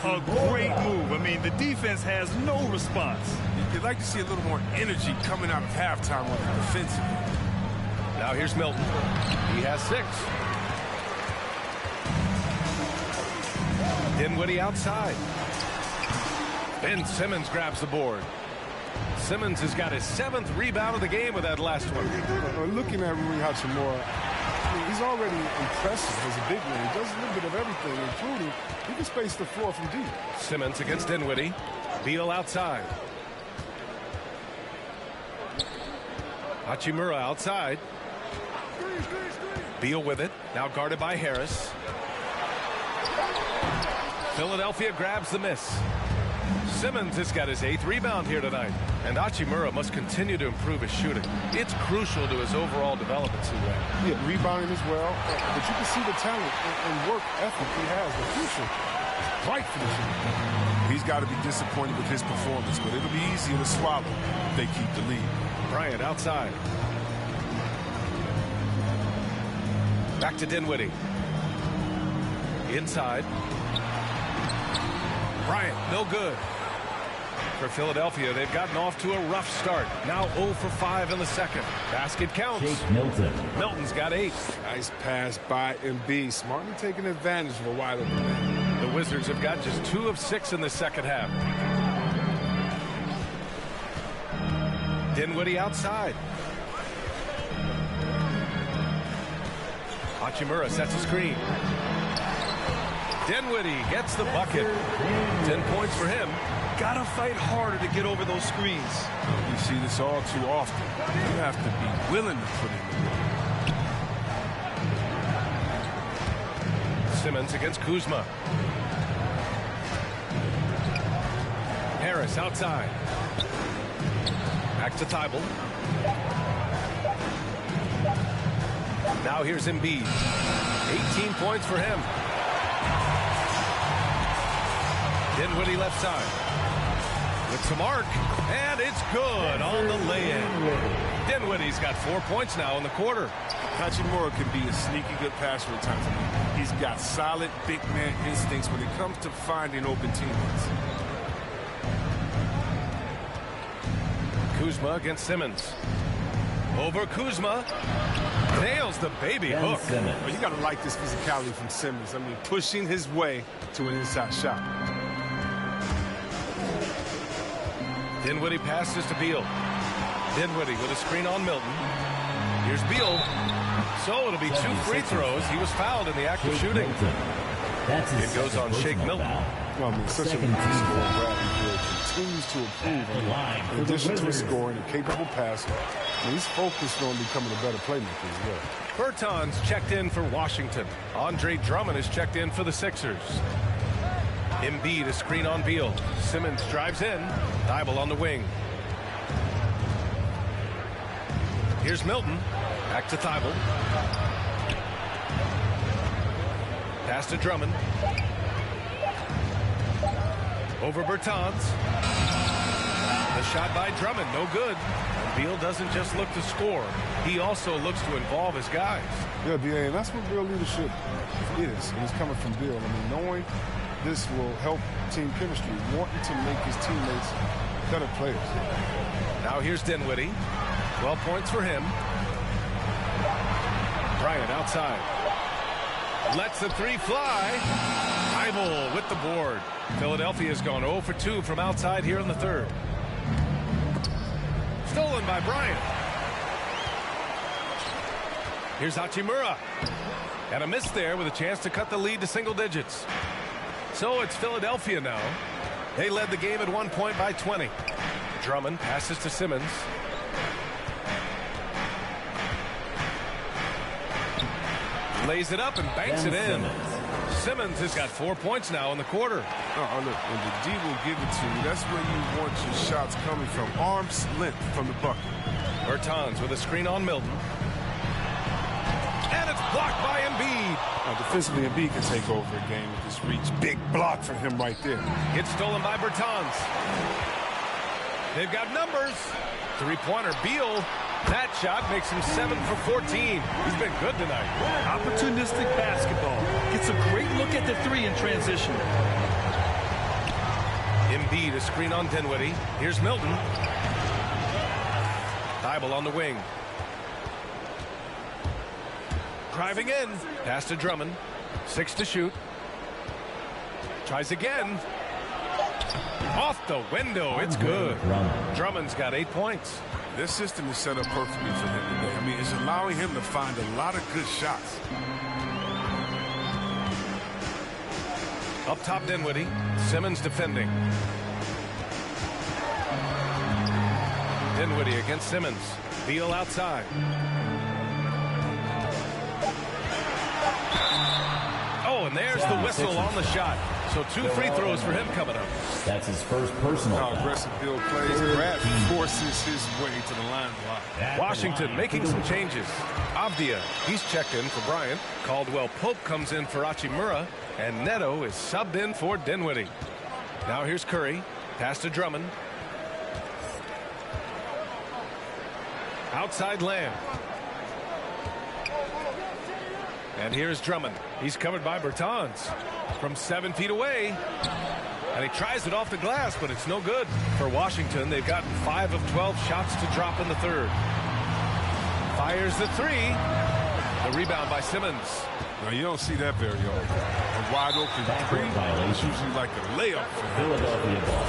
A great move. I mean, the defense has no response. You'd like to see a little more energy coming out of halftime on the defensive end. Now here's Milton. He has 6. Dinwiddie outside. Ben Simmons grabs the board. Simmons has got his 7th rebound of the game with that last one. Looking at Rui Hachimura, he's already impressive as a big man. He does a little bit of everything, including he can space the floor from deep. Simmons against Dinwiddie. Beal outside. Hachimura outside. Beal with it. Now guarded by Harris. Philadelphia grabs the miss. Simmons has got his 8th rebound here tonight. And Hachimura must continue to improve his shooting. It's crucial to his overall development, C-Ray. Yeah, rebounding as well. But you can see the talent and work ethic he has. The future is bright for this year. He's got to be disappointed with his performance, but it'll be easier to swallow if they keep the lead. Bryant outside. Back to Dinwiddie. Inside. Bryant, no good. For Philadelphia, they've gotten off to a rough start. Now 0 for 5 in the second. Basket counts. Shake Milton. Milton's got 8. Nice pass by Embiid. Smartly taking advantage of a wide open man. The Wizards have got just 2 of 6 in the second half. Dinwiddie outside. Hachimura sets a screen. Dinwiddie gets the bucket. 10 points for him. Gotta fight harder to get over those screens. You see this all too often. You have to be willing to put in the work. Simmons against Kuzma. Harris outside. Back to Thibault. Now here's Embiid. 18 points for him. Dinwiddie left side. With some arc, and it's good on the lay-in. Dinwiddie's got 4 points now in the quarter. Hachimura can be a sneaky good passer at times. He's got solid big man instincts when it comes to finding open teammates. Kuzma against Simmons. Over Kuzma. Nails the baby hook. Well, you got to like this physicality from Simmons. I mean, pushing his way to an inside shot. Dinwiddie passes to Beal. Dinwiddie with a screen on Milton. Here's Beal. So it'll be 2 free throws. He was fouled in the act of shooting. It goes on Shake Milton. Well, I mean, such a good scorer. Bradley continues to improve. In addition to his scoring, a capable passer, and he's focused on becoming a better playmaker as well. Bertans checked in for Washington. Andre Drummond is checked in for the Sixers. Embiid a screen on Beal. Simmons drives in. Thibault on the wing. Here's Milton. Back to Thibault. Pass to Drummond. Over Bertans. The shot by Drummond, no good. Beal doesn't just look to score. He also looks to involve his guys. Yeah, D.A., and that's what real leadership is. And it's coming from Beal. I mean, knowing this will help team chemistry, wanting to make his teammates better players. Now here's Dinwiddie. 12 points for him. Bryant outside. Lets the 3 fly. Thibault with the board. Philadelphia's gone 0 for 2 from outside here in the third. Stolen by Bryant. Here's Hachimura. And a miss there with a chance to cut the lead to single digits. So it's Philadelphia now. They led the game at 1 point by 20. Drummond passes to Simmons. Lays it up and banks it in. Simmons has got 4 points now in the quarter. Oh, look, when the D will give it to you, that's where you want your shots coming from. Arm's length from the bucket. Bertans with a screen on Milton. And it's blocked by Embiid. Now, defensively, Embiid can take over a game with this reach. Big block for him right there. It's stolen by Bertans. They've got numbers. 3-pointer Beal. That shot makes him 7 for 14. He's been good tonight. Opportunistic basketball. Gets a great look at the 3 in transition. Embiid a screen on Dinwiddie. Here's Milton. Thibault on the wing. Driving in. Pass to Drummond. 6 to shoot. Tries again. Off the window. It's good. Drummond's got 8 points. This system is set up perfectly for him today. I mean, it's allowing him to find a lot of good shots. Up top, Dinwiddie. Simmons defending. Dinwiddie against Simmons. Beal outside. Oh, and there's the whistle on the shot. So 2 free throws for him coming up. That's his first personal foul. Aggressive Beal plays. Brad forces his way to the line a lot. Washington making some changes. Avdia, he's checked in for Bryant. Caldwell Pope comes in for Hachimura. And Neto is subbed in for Dinwiddie. Now here's Curry. Pass to Drummond. Outside Lamb. And here's Drummond. He's covered by Bertans. From 7 feet away. And he tries it off the glass, but it's no good. For Washington, they've gotten 5 of 12 shots to drop in the third. Fires the three. The rebound by Simmons. Now, you don't see that very often. A wide open three is usually like a layup for Philadelphia ball.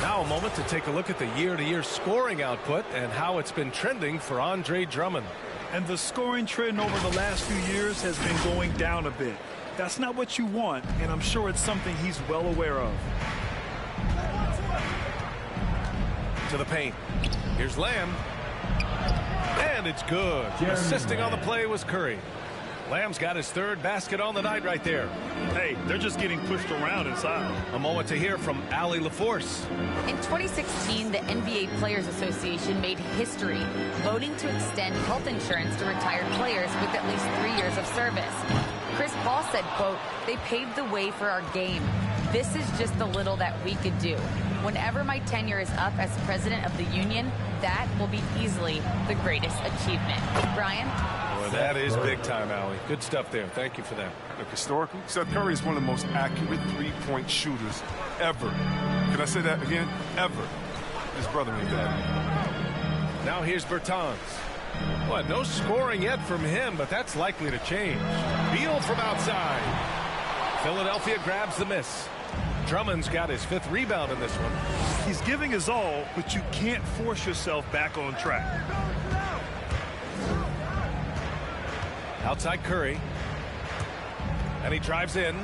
Now a moment to take a look at the year-to-year scoring output and how it's been trending for Andre Drummond. And the scoring trend over the last few years has been going down a bit. That's not what you want, and I'm sure it's something he's well aware of. To the paint. Here's Lamb. And it's good. Assisting on the play was Curry. Lamb's got his third basket on the night right there. Hey, they're just getting pushed around inside. A moment to hear from Allie LaForce. In 2016, the NBA Players Association made history, voting to extend health insurance to retired players with at least 3 years of service. Chris Paul said, quote, "They paved the way for our game. This is just the little that we could do. Whenever my tenure is up as president of the union, that will be easily the greatest achievement." Brian? Boy, that is big time, Allie. Good stuff there. Thank you for that. Look, historically, Seth Curry is one of the most accurate three-point shooters ever. Can I say that again? Ever. His brother ain't that. Now here's Bertans. Well, no scoring yet from him, but that's likely to change. Beal from outside. Philadelphia grabs the miss. Drummond's got his 5th rebound in this one. He's giving his all, but you can't force yourself back on track. Outside Curry. And he drives in.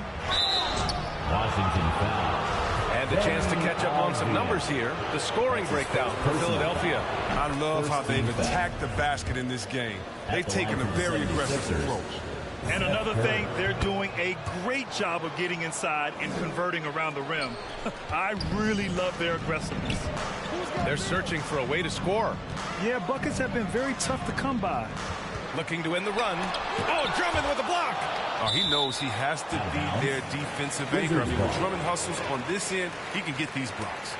Washington foul. And a chance to catch up on some numbers here. The scoring breakdown for Philadelphia. I love how they've attacked the basket in this game. They've taken a very aggressive approach. And another thing, they're doing a great job of getting inside and converting around the rim. I really love their aggressiveness. They're searching for a way to score. Yeah, buckets have been very tough to come by. Looking to win the run. Oh, Drummond with a block. Oh, he knows he has to be their defensive anchor. I mean, when Drummond hustles on this end, he can get these blocks.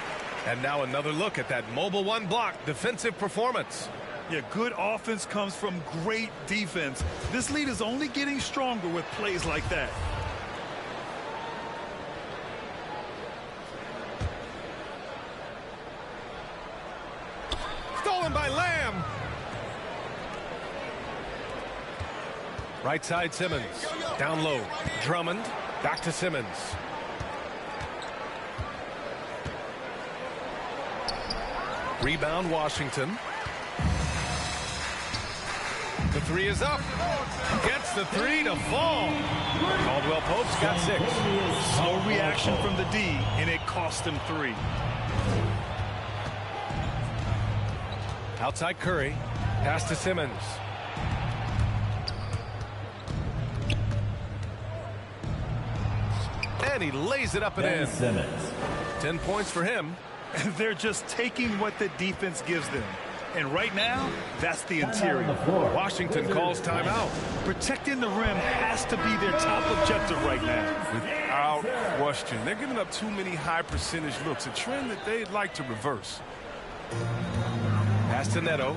And now another look at that mobile one block defensive performance. Yeah, good offense comes from great defense. This lead is only getting stronger with plays like that. Stolen by Lamb. Right side Simmons. Down low. Drummond. Back to Simmons. Rebound Washington. The three is up. Gets the three to fall. Caldwell Pope's got 6. Slow reaction from the D, and it cost him 3. Outside Curry. Pass to Simmons. And he lays it up and in. Simmons. 10 points for him. They're just taking what the defense gives them. And right now, that's the interior. Washington calls timeout. Protecting the rim has to be their top objective right now. Without question. They're giving up too many high percentage looks, a trend that they'd like to reverse. Pass to Neto.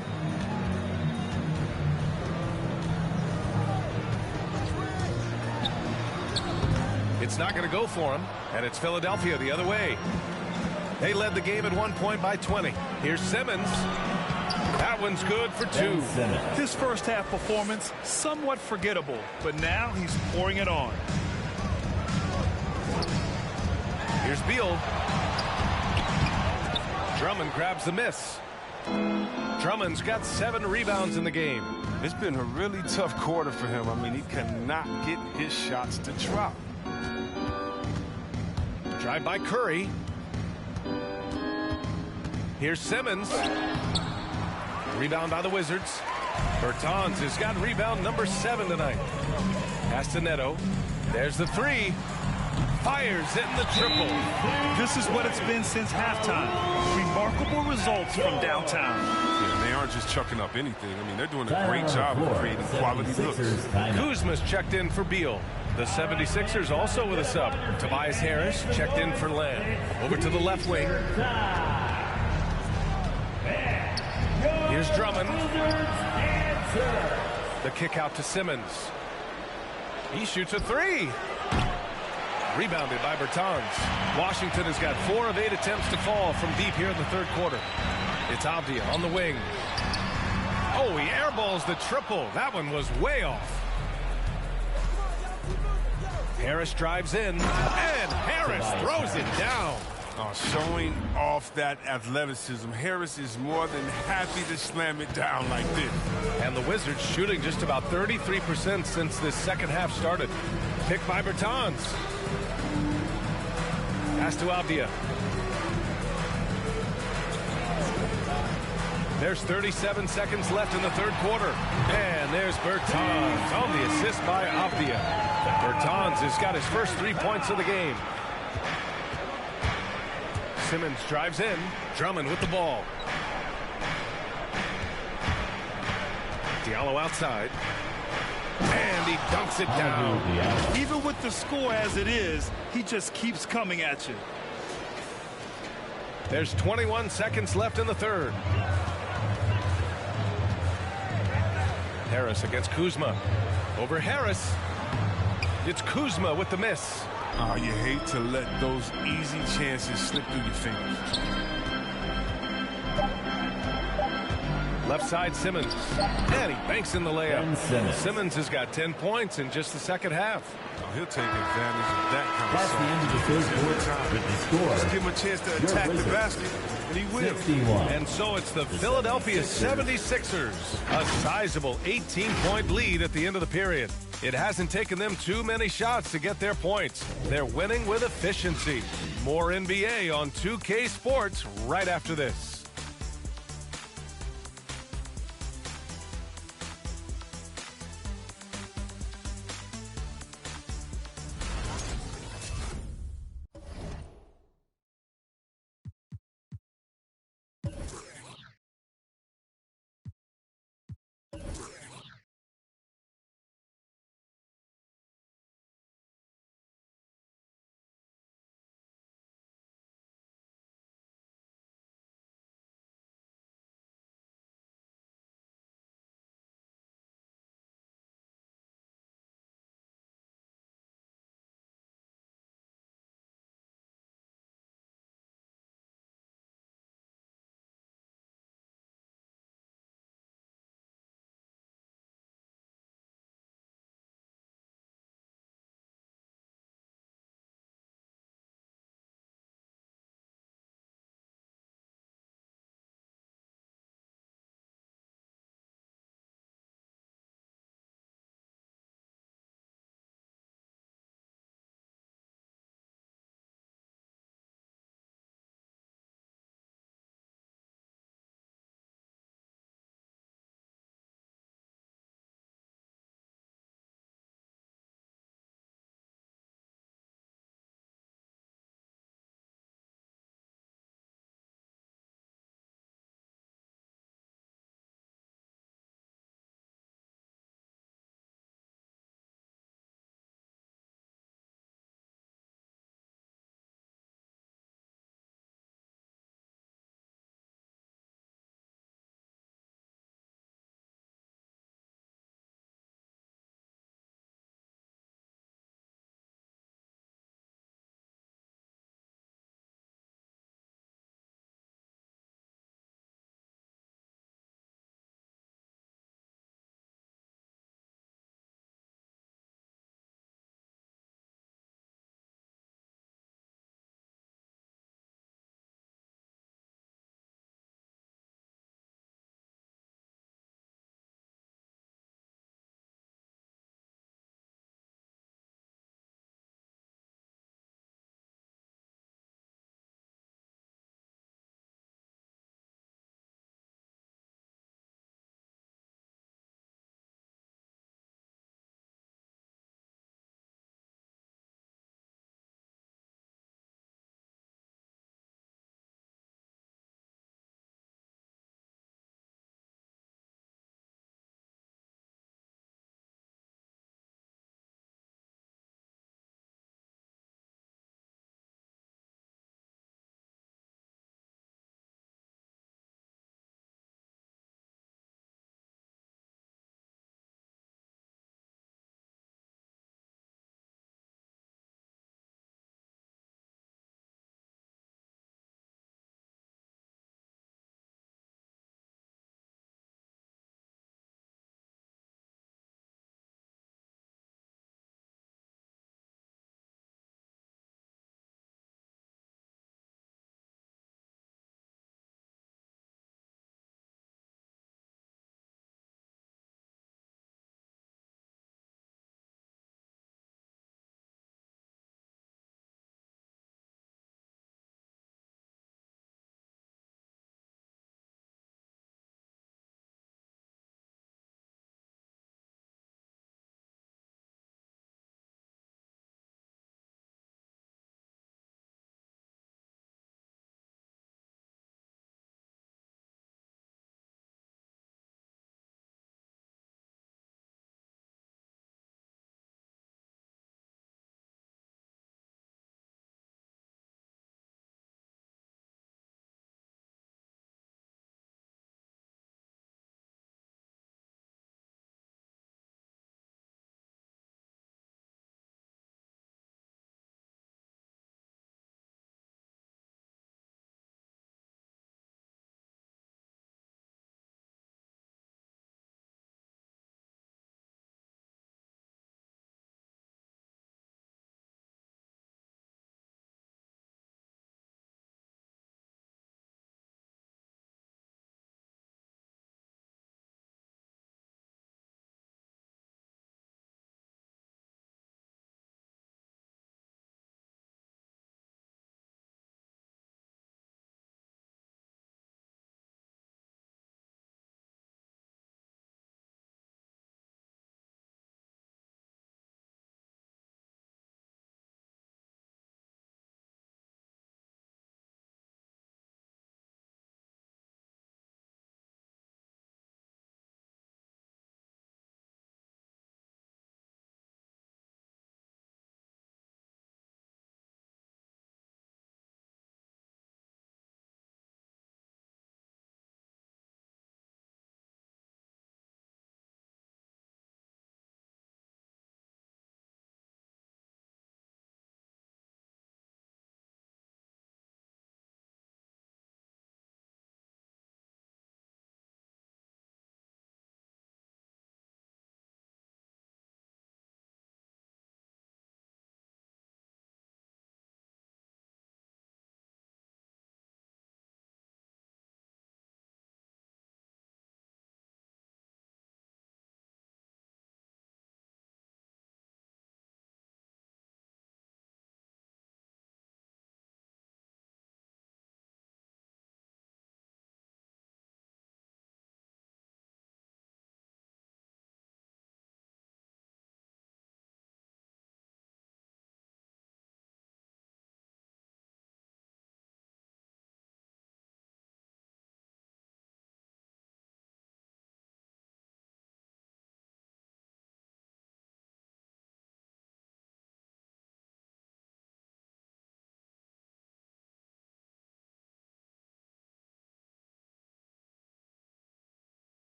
It's not going to go for him, and it's Philadelphia the other way. They led the game at 1 point by 20. Here's Simmons. That one's good for 2. His first half performance, somewhat forgettable, but now he's pouring it on. Here's Beal. Drummond grabs the miss. Drummond's got 7 rebounds in the game. It's been a really tough quarter for him. I mean, he cannot get his shots to drop. Drive by Curry. Here's Simmons. Rebound by the Wizards. Bertans has got rebound number 7 tonight. Pass to Neto. There's the 3. Fires in the triple. This is what it's been since halftime. Remarkable results from downtown. Yeah, they aren't just chucking up anything. I mean, they're doing a great job of creating quality looks. Kuzma's checked in for Beal. The 76ers also with a sub. Tobias Harris checked in for Lamb. Over to the left wing. Here's Drummond. The kick out to Simmons. He shoots a 3. Rebounded by Bertans. Washington has got 4 of 8 attempts to fall from deep here in the third quarter. It's Avdia on the wing. Oh, he airballs the triple. That one was way off. Harris drives in, and Harris throws it down. Showing off that athleticism. Harris is more than happy to slam it down like this. And the Wizards shooting just about 33% since this second half started. Picked by Bertans. Pass to Avdia. There's 37 seconds left in the third quarter. And there's Bertans on the assist by Avdia. Bertans has got his first 3 points of the game. Simmons drives in. Drummond with the ball. Diallo outside. And he dunks it down. Even with the score as it is, he just keeps coming at you. There's 21 seconds left in the third. Harris against Kuzma. Over Harris. It's Kuzma with the miss. Oh, you hate to let those easy chances slip through your fingers. Left side, Simmons. And he banks in the layup. Simmons has got 10 points in just the second half. Oh, he'll take advantage of that kind That's the end of the third quarter with the score. Just give him a chance to attack the basket, and he will. 61. And so it's the Philadelphia 76ers. A sizable 18-point lead at the end of the period. It hasn't taken them too many shots to get their points. They're winning with efficiency. More NBA on 2K Sports right after this.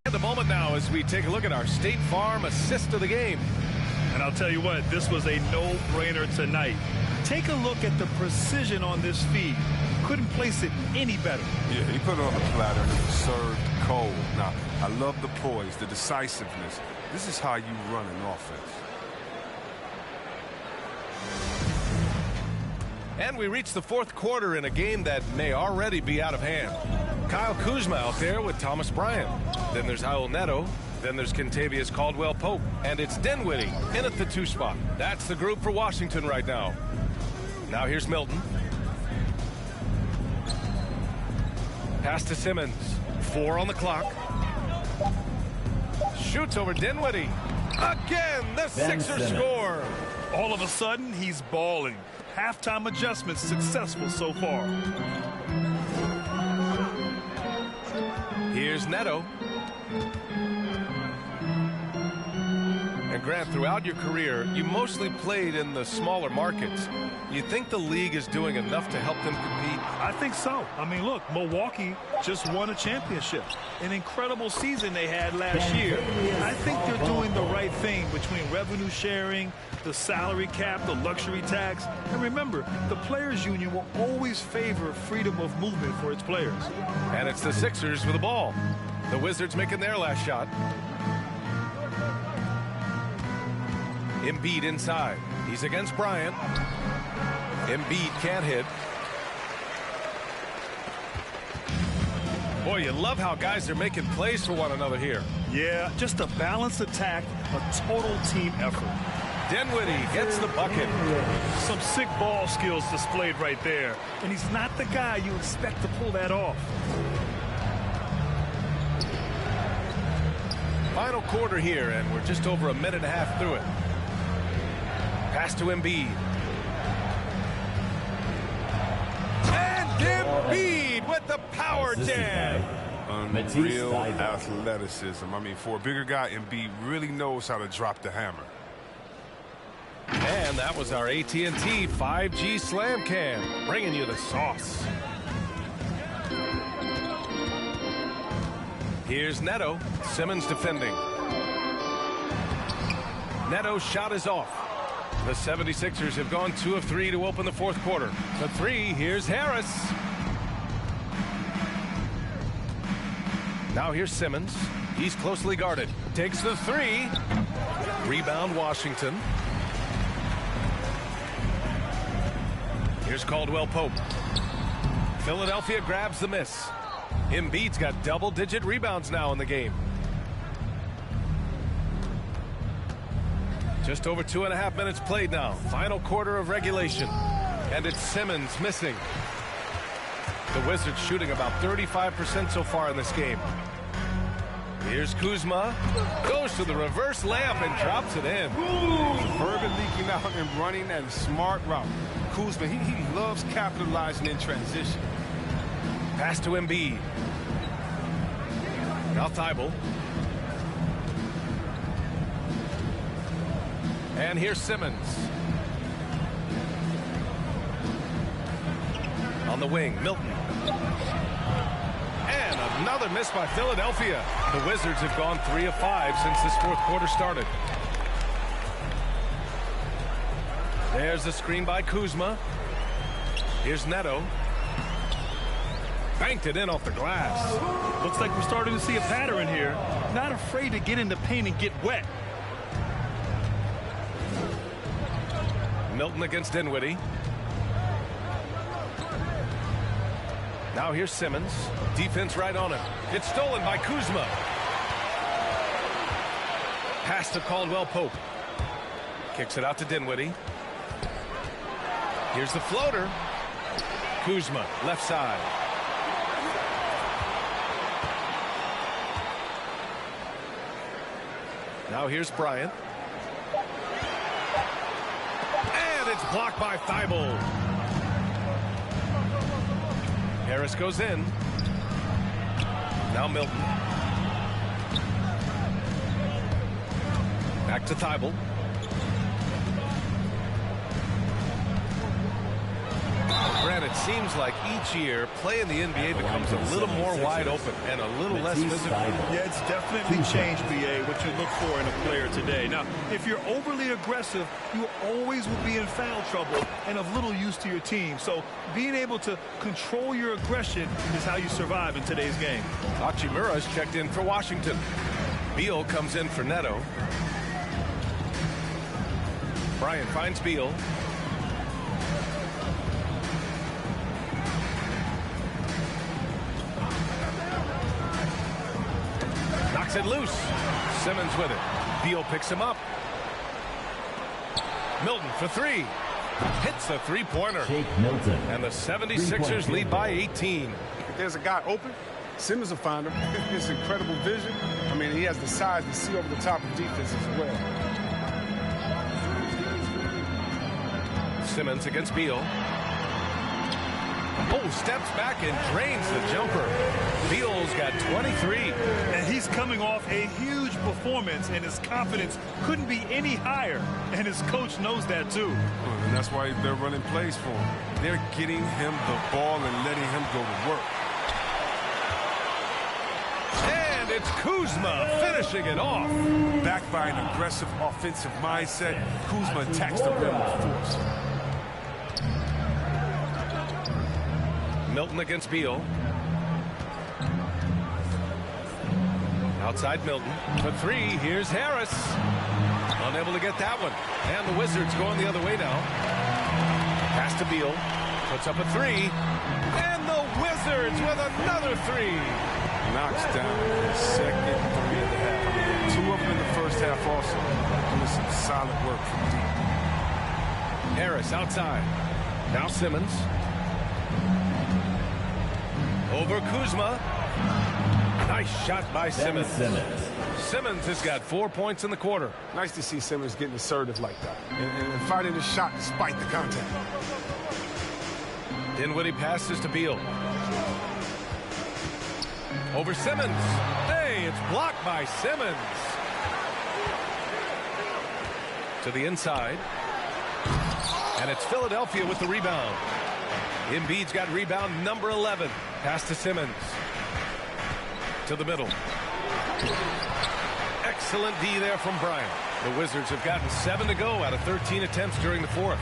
At the moment now as we take a look at our State Farm assist of the game. And I'll tell you what, this was a no-brainer tonight. Take a look at the precision on this feed. Couldn't place it any better. Yeah, he put it on the platter and it was served cold. Now, I love the poise, the decisiveness. This is how you run an offense. And we reach the fourth quarter in a game that may already be out of hand. Kyle Kuzma out there with Thomas Bryant. Then there's Raul Neto. Then there's Kentavious Caldwell-Pope. And it's Dinwiddie in at the 2 spot. That's the group for Washington right now. Now here's Milton. Pass to Simmons. 4 on the clock. Shoots over Dinwiddie. Again, the Sixers score. All of a sudden, he's balling. Halftime adjustments successful so far. Here's Neto. And Grant, throughout your career, you mostly played in the smaller markets. You think the league is doing enough to help them compete? I think so. I mean, look, Milwaukee just won a championship. An incredible season they had last year. I think they're doing the right thing between revenue sharing, the salary cap, the luxury tax. And remember, the players union will always favor freedom of movement for its players. And it's the Sixers with the ball. The Wizards making their last shot. Embiid inside. He's against Bryant. Embiid can't hit. Boy, you love how guys are making plays for one another here. Yeah, just a balanced attack, a total team effort. Dinwiddie gets the bucket. Some sick ball skills displayed right there. And he's not the guy you expect to pull that off. Final quarter here, and we're just over a minute and a half through it. Pass to Embiid. And Embiid with the power jam. Unreal athleticism. I mean, for a bigger guy, Embiid really knows how to drop the hammer. And that was our AT&T 5G Slam Cam, bringing you the sauce. Here's Neto. Simmons defending. Neto's shot is off. The 76ers have gone 2 of 3 to open the fourth quarter. The 3, here's Harris. Now here's Simmons. He's closely guarded. Takes the 3. Rebound Washington. Here's Caldwell-Pope. Philadelphia grabs the miss. Embiid's got double-digit rebounds now in the game. Just over 2.5 minutes played now. Final quarter of regulation. And it's Simmons missing. The Wizards shooting about 35% so far in this game. Here's Kuzma. Goes to the reverse layup and drops it in. Berger leaking out and running that smart route. Kuzma, he loves capitalizing in transition. Pass to Embiid. Now Thibault. And here's Simmons. On the wing, Milton. And another miss by Philadelphia. The Wizards have gone 3 of 5 since this fourth quarter started. There's the screen by Kuzma. Here's Neto. Banked it in off the glass. Looks like we're starting to see a pattern here. Not afraid to get in the paint and get wet. Milton against Dinwiddie. Now here's Simmons. Defense right on him. It's stolen by Kuzma. Pass to Caldwell-Pope. Kicks it out to Dinwiddie. Here's the floater. Kuzma, left side. Now here's Bryant. And it's blocked by Thibault. Harris goes in. Now Milton. Back to Thibault. Grant, it seems like each year play in the NBA becomes a little more wide open and a little less physical. Yeah, it's definitely changed, BA, what you look for in a player today. Now, if you're overly aggressive, you always will be in foul trouble and of little use to your team. So being able to control your aggression is how you survive in today's game. Hachimura's checked in for Washington. Beal comes in for Neto. Bryant finds Beal. Knocks it loose. Simmons with it. Beal picks him up. Milton for three. Hits the three-pointer. And the 76ers lead by 18. If there's a guy open, Simmons will find him. His incredible vision. I mean, he has the size to see over the top of defense as well. Simmons against Beal. Oh, steps back and drains the jumper. Beal's got 23. And he's coming off a huge performance, and his confidence couldn't be any higher. And his coach knows that, too. And that's why they're running plays for him. They're getting him the ball and letting him go to work. And it's Kuzma finishing it off. Backed by an aggressive offensive mindset, Kuzma attacks the rim with force. Milton against Beal. Outside Milton. For three, here's Harris. Unable to get that one. And the Wizards going the other way now. Pass to Beal. Puts up a three. And the Wizards with another three. Knocks down his second three of the half. Two of them in the first half also. Doing some solid work from deep. Harris outside. Now Simmons. Over Kuzma. Nice shot by Simmons. Simmons has got 4 points in the quarter. Nice to see Simmons getting assertive like that and fighting the shot despite the contact. Dinwiddie passes to Beal. Over Simmons. Hey, it's blocked by Simmons. To the inside. And it's Philadelphia with the rebound. Embiid's got rebound number 11. Pass to Simmons. To the middle. Excellent D there from Bryant. The Wizards have gotten 7 to go out of 13 attempts during the fourth.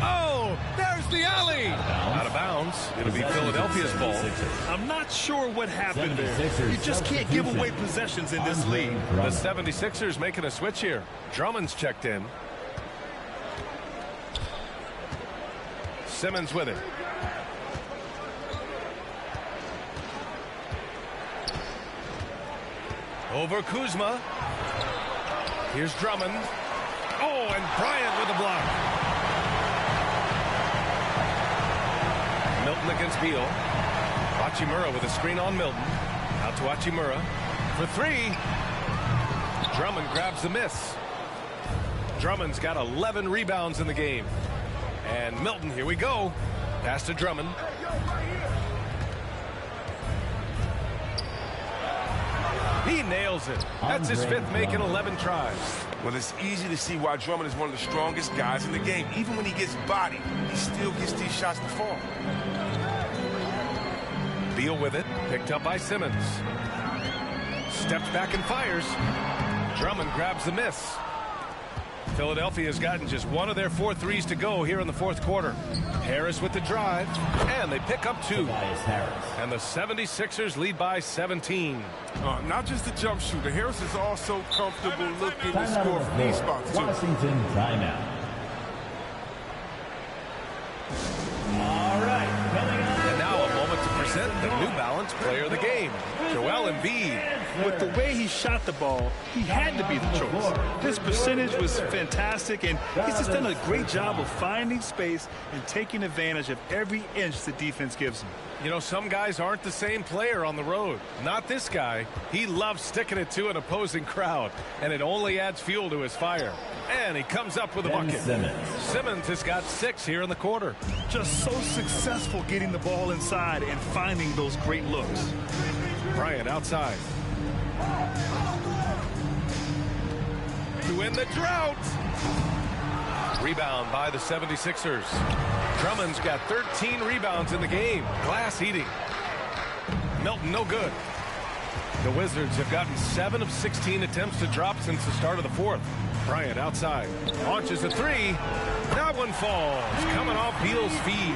Oh, there's the alley. Out of bounds. It'll be Philadelphia's ball. I'm not sure what happened there. You just can't give away possessions in this league. The 76ers making a switch here. Drummond's checked in. Simmons with it. Over Kuzma. Here's Drummond. Oh, and Bryant with the block. Milton against Beal. Hachimura with a screen on Milton. Out to Hachimura. For three. Drummond grabs the miss. Drummond's got 11 rebounds in the game. And Milton, here we go. Pass to Drummond. He nails it. That's his fifth make in 11 tries. Well, it's easy to see why Drummond is one of the strongest guys in the game. Even when he gets bodied, he still gets these shots to fall. Beal with it. Picked up by Simmons. Steps back and fires. Drummond grabs the miss. Philadelphia has gotten just one of their 4 threes to go here in the fourth quarter. Harris with the drive, and they pick up 2. And the 76ers lead by 17. Not just the jump shooter. Harris is also comfortable looking to score from these spots, too. Washington timeout. All right, coming up. And now a moment to present the New Balance Player of the Game, Joel Embiid. With the way he shot the ball, he had to be the choice. His percentage was fantastic, and he's just done a great job of finding space and taking advantage of every inch the defense gives him. You know, some guys aren't the same player on the road. Not this guy. He loves sticking it to an opposing crowd, and it only adds fuel to his fire. And he comes up with a bucket. Simmons has got 6 here in the quarter. Just so successful getting the ball inside and finding those great looks. Bryant outside. To win the drought. Rebound by the 76ers. Drummond's got 13 rebounds in the game. Glass eating. Milton, no good. The Wizards have gotten 7 of 16 attempts to drop since the start of the fourth. Bryant outside. Launches a three. That one falls. Coming off Beal's feed.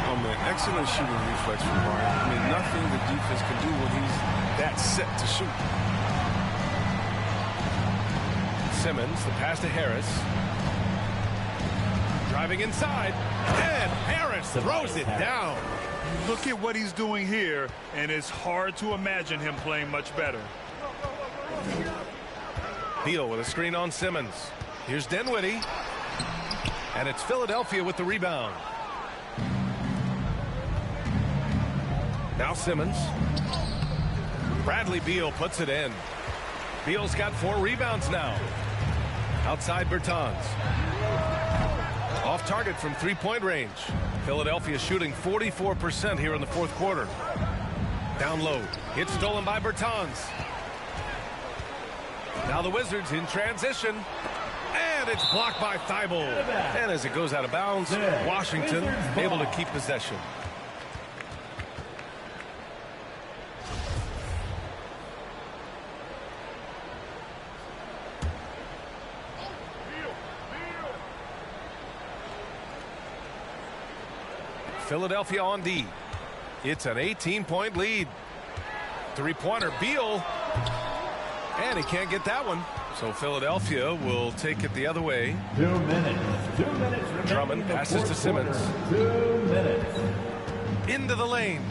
Oh, man, excellent shooting reflex from Bryant. I mean, nothing the defense can do when he's that set to shoot. Simmons, the pass to Harris. Driving inside. And Harris throws it down. Look at what he's doing here, and it's hard to imagine him playing much better. Beal with a screen on Simmons. Here's Dinwiddie. And it's Philadelphia with the rebound. Now Simmons. Bradley Beal puts it in. Beal's got 4 rebounds now. Outside Bertans. Off target from three-point range. Philadelphia shooting 44% here in the fourth quarter. Down low. It's stolen by Bertans. Now the Wizards in transition. And it's blocked by Thibault. And as it goes out of bounds, Washington able to keep possession. Philadelphia on D. It's an 18-point lead. Three-pointer, Beal. And he can't get that one. So Philadelphia will take it the other way. 2 minutes. 2 minutes. Drummond passes to Simmons. 2 minutes. Into the lane.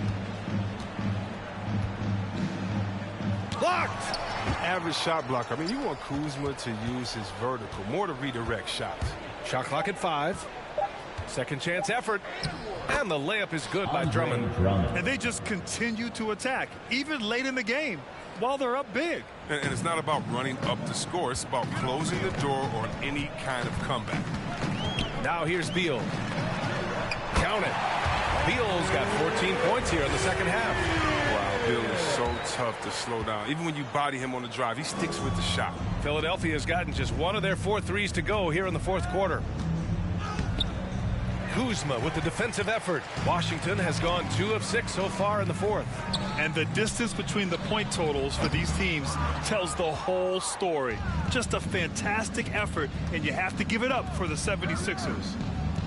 Blocked. Average shot blocker. I mean, you want Kuzma to use his vertical more to redirect shots. Shot clock at 5. Second chance effort. And the layup is good by Drummond. And they just continue to attack, even late in the game, while they're up big. And it's not about running up the score. It's about closing the door on any kind of comeback. Now here's Beal. Count it. Beal's got 14 points here in the second half. Wow, Beal is so tough to slow down. Even when you body him on the drive, he sticks with the shot. Philadelphia has gotten just 1 of their 4 threes to go here in the fourth quarter. Kuzma with the defensive effort. Washington has gone 2 of 6 so far in the fourth. And the distance between the point totals for these teams tells the whole story. Just a fantastic effort, and you have to give it up for the 76ers.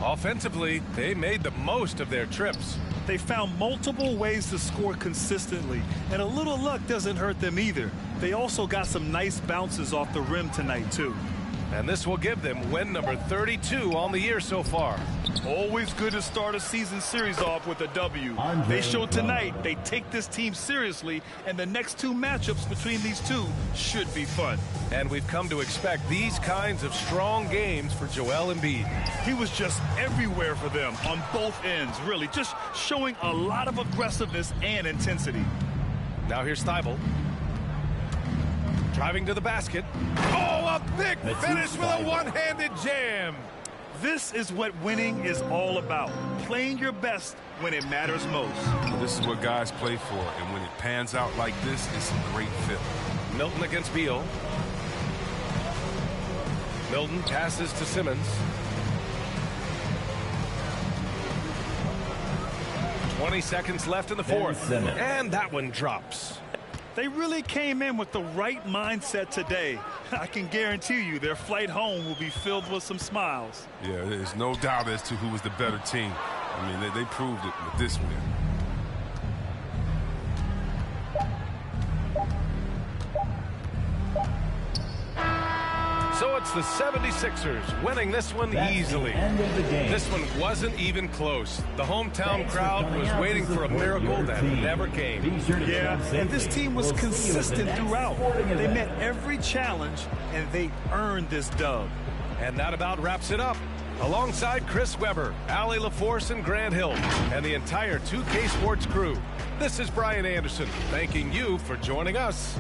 Offensively, they made the most of their trips. They found multiple ways to score consistently, and a little luck doesn't hurt them either. They also got some nice bounces off the rim tonight, too. And this will give them win number 32 on the year so far. Always good to start a season series off with a W. They showed tonight they take this team seriously, and the next 2 matchups between these two should be fun. And we've come to expect these kinds of strong games for Joel Embiid. He was just everywhere for them on both ends, really, just showing a lot of aggressiveness and intensity. Now here's Thibault. Driving to the basket. Oh, a big finish with a one-handed jam. This is what winning is all about. Playing your best when it matters most. Well, this is what guys play for, and when it pans out like this, it's a great fit. Milton against Beal. Milton passes to Simmons. 20 seconds left in the fourth. And that one drops. They really came in with the right mindset today. I can guarantee you their flight home will be filled with some smiles. Yeah, there's no doubt as to who was the better team. I mean, they proved it with this win. So it's the 76ers winning this one easily. This one wasn't even close. The hometown crowd was waiting for a miracle that never came. Yeah, and this team was consistent throughout. They met every challenge, and they earned this dub. And that about wraps it up. Alongside Chris Webber, Allie LaForce, and Grant Hill, and the entire 2K Sports crew, this is Brian Anderson thanking you for joining us.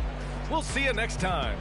We'll see you next time.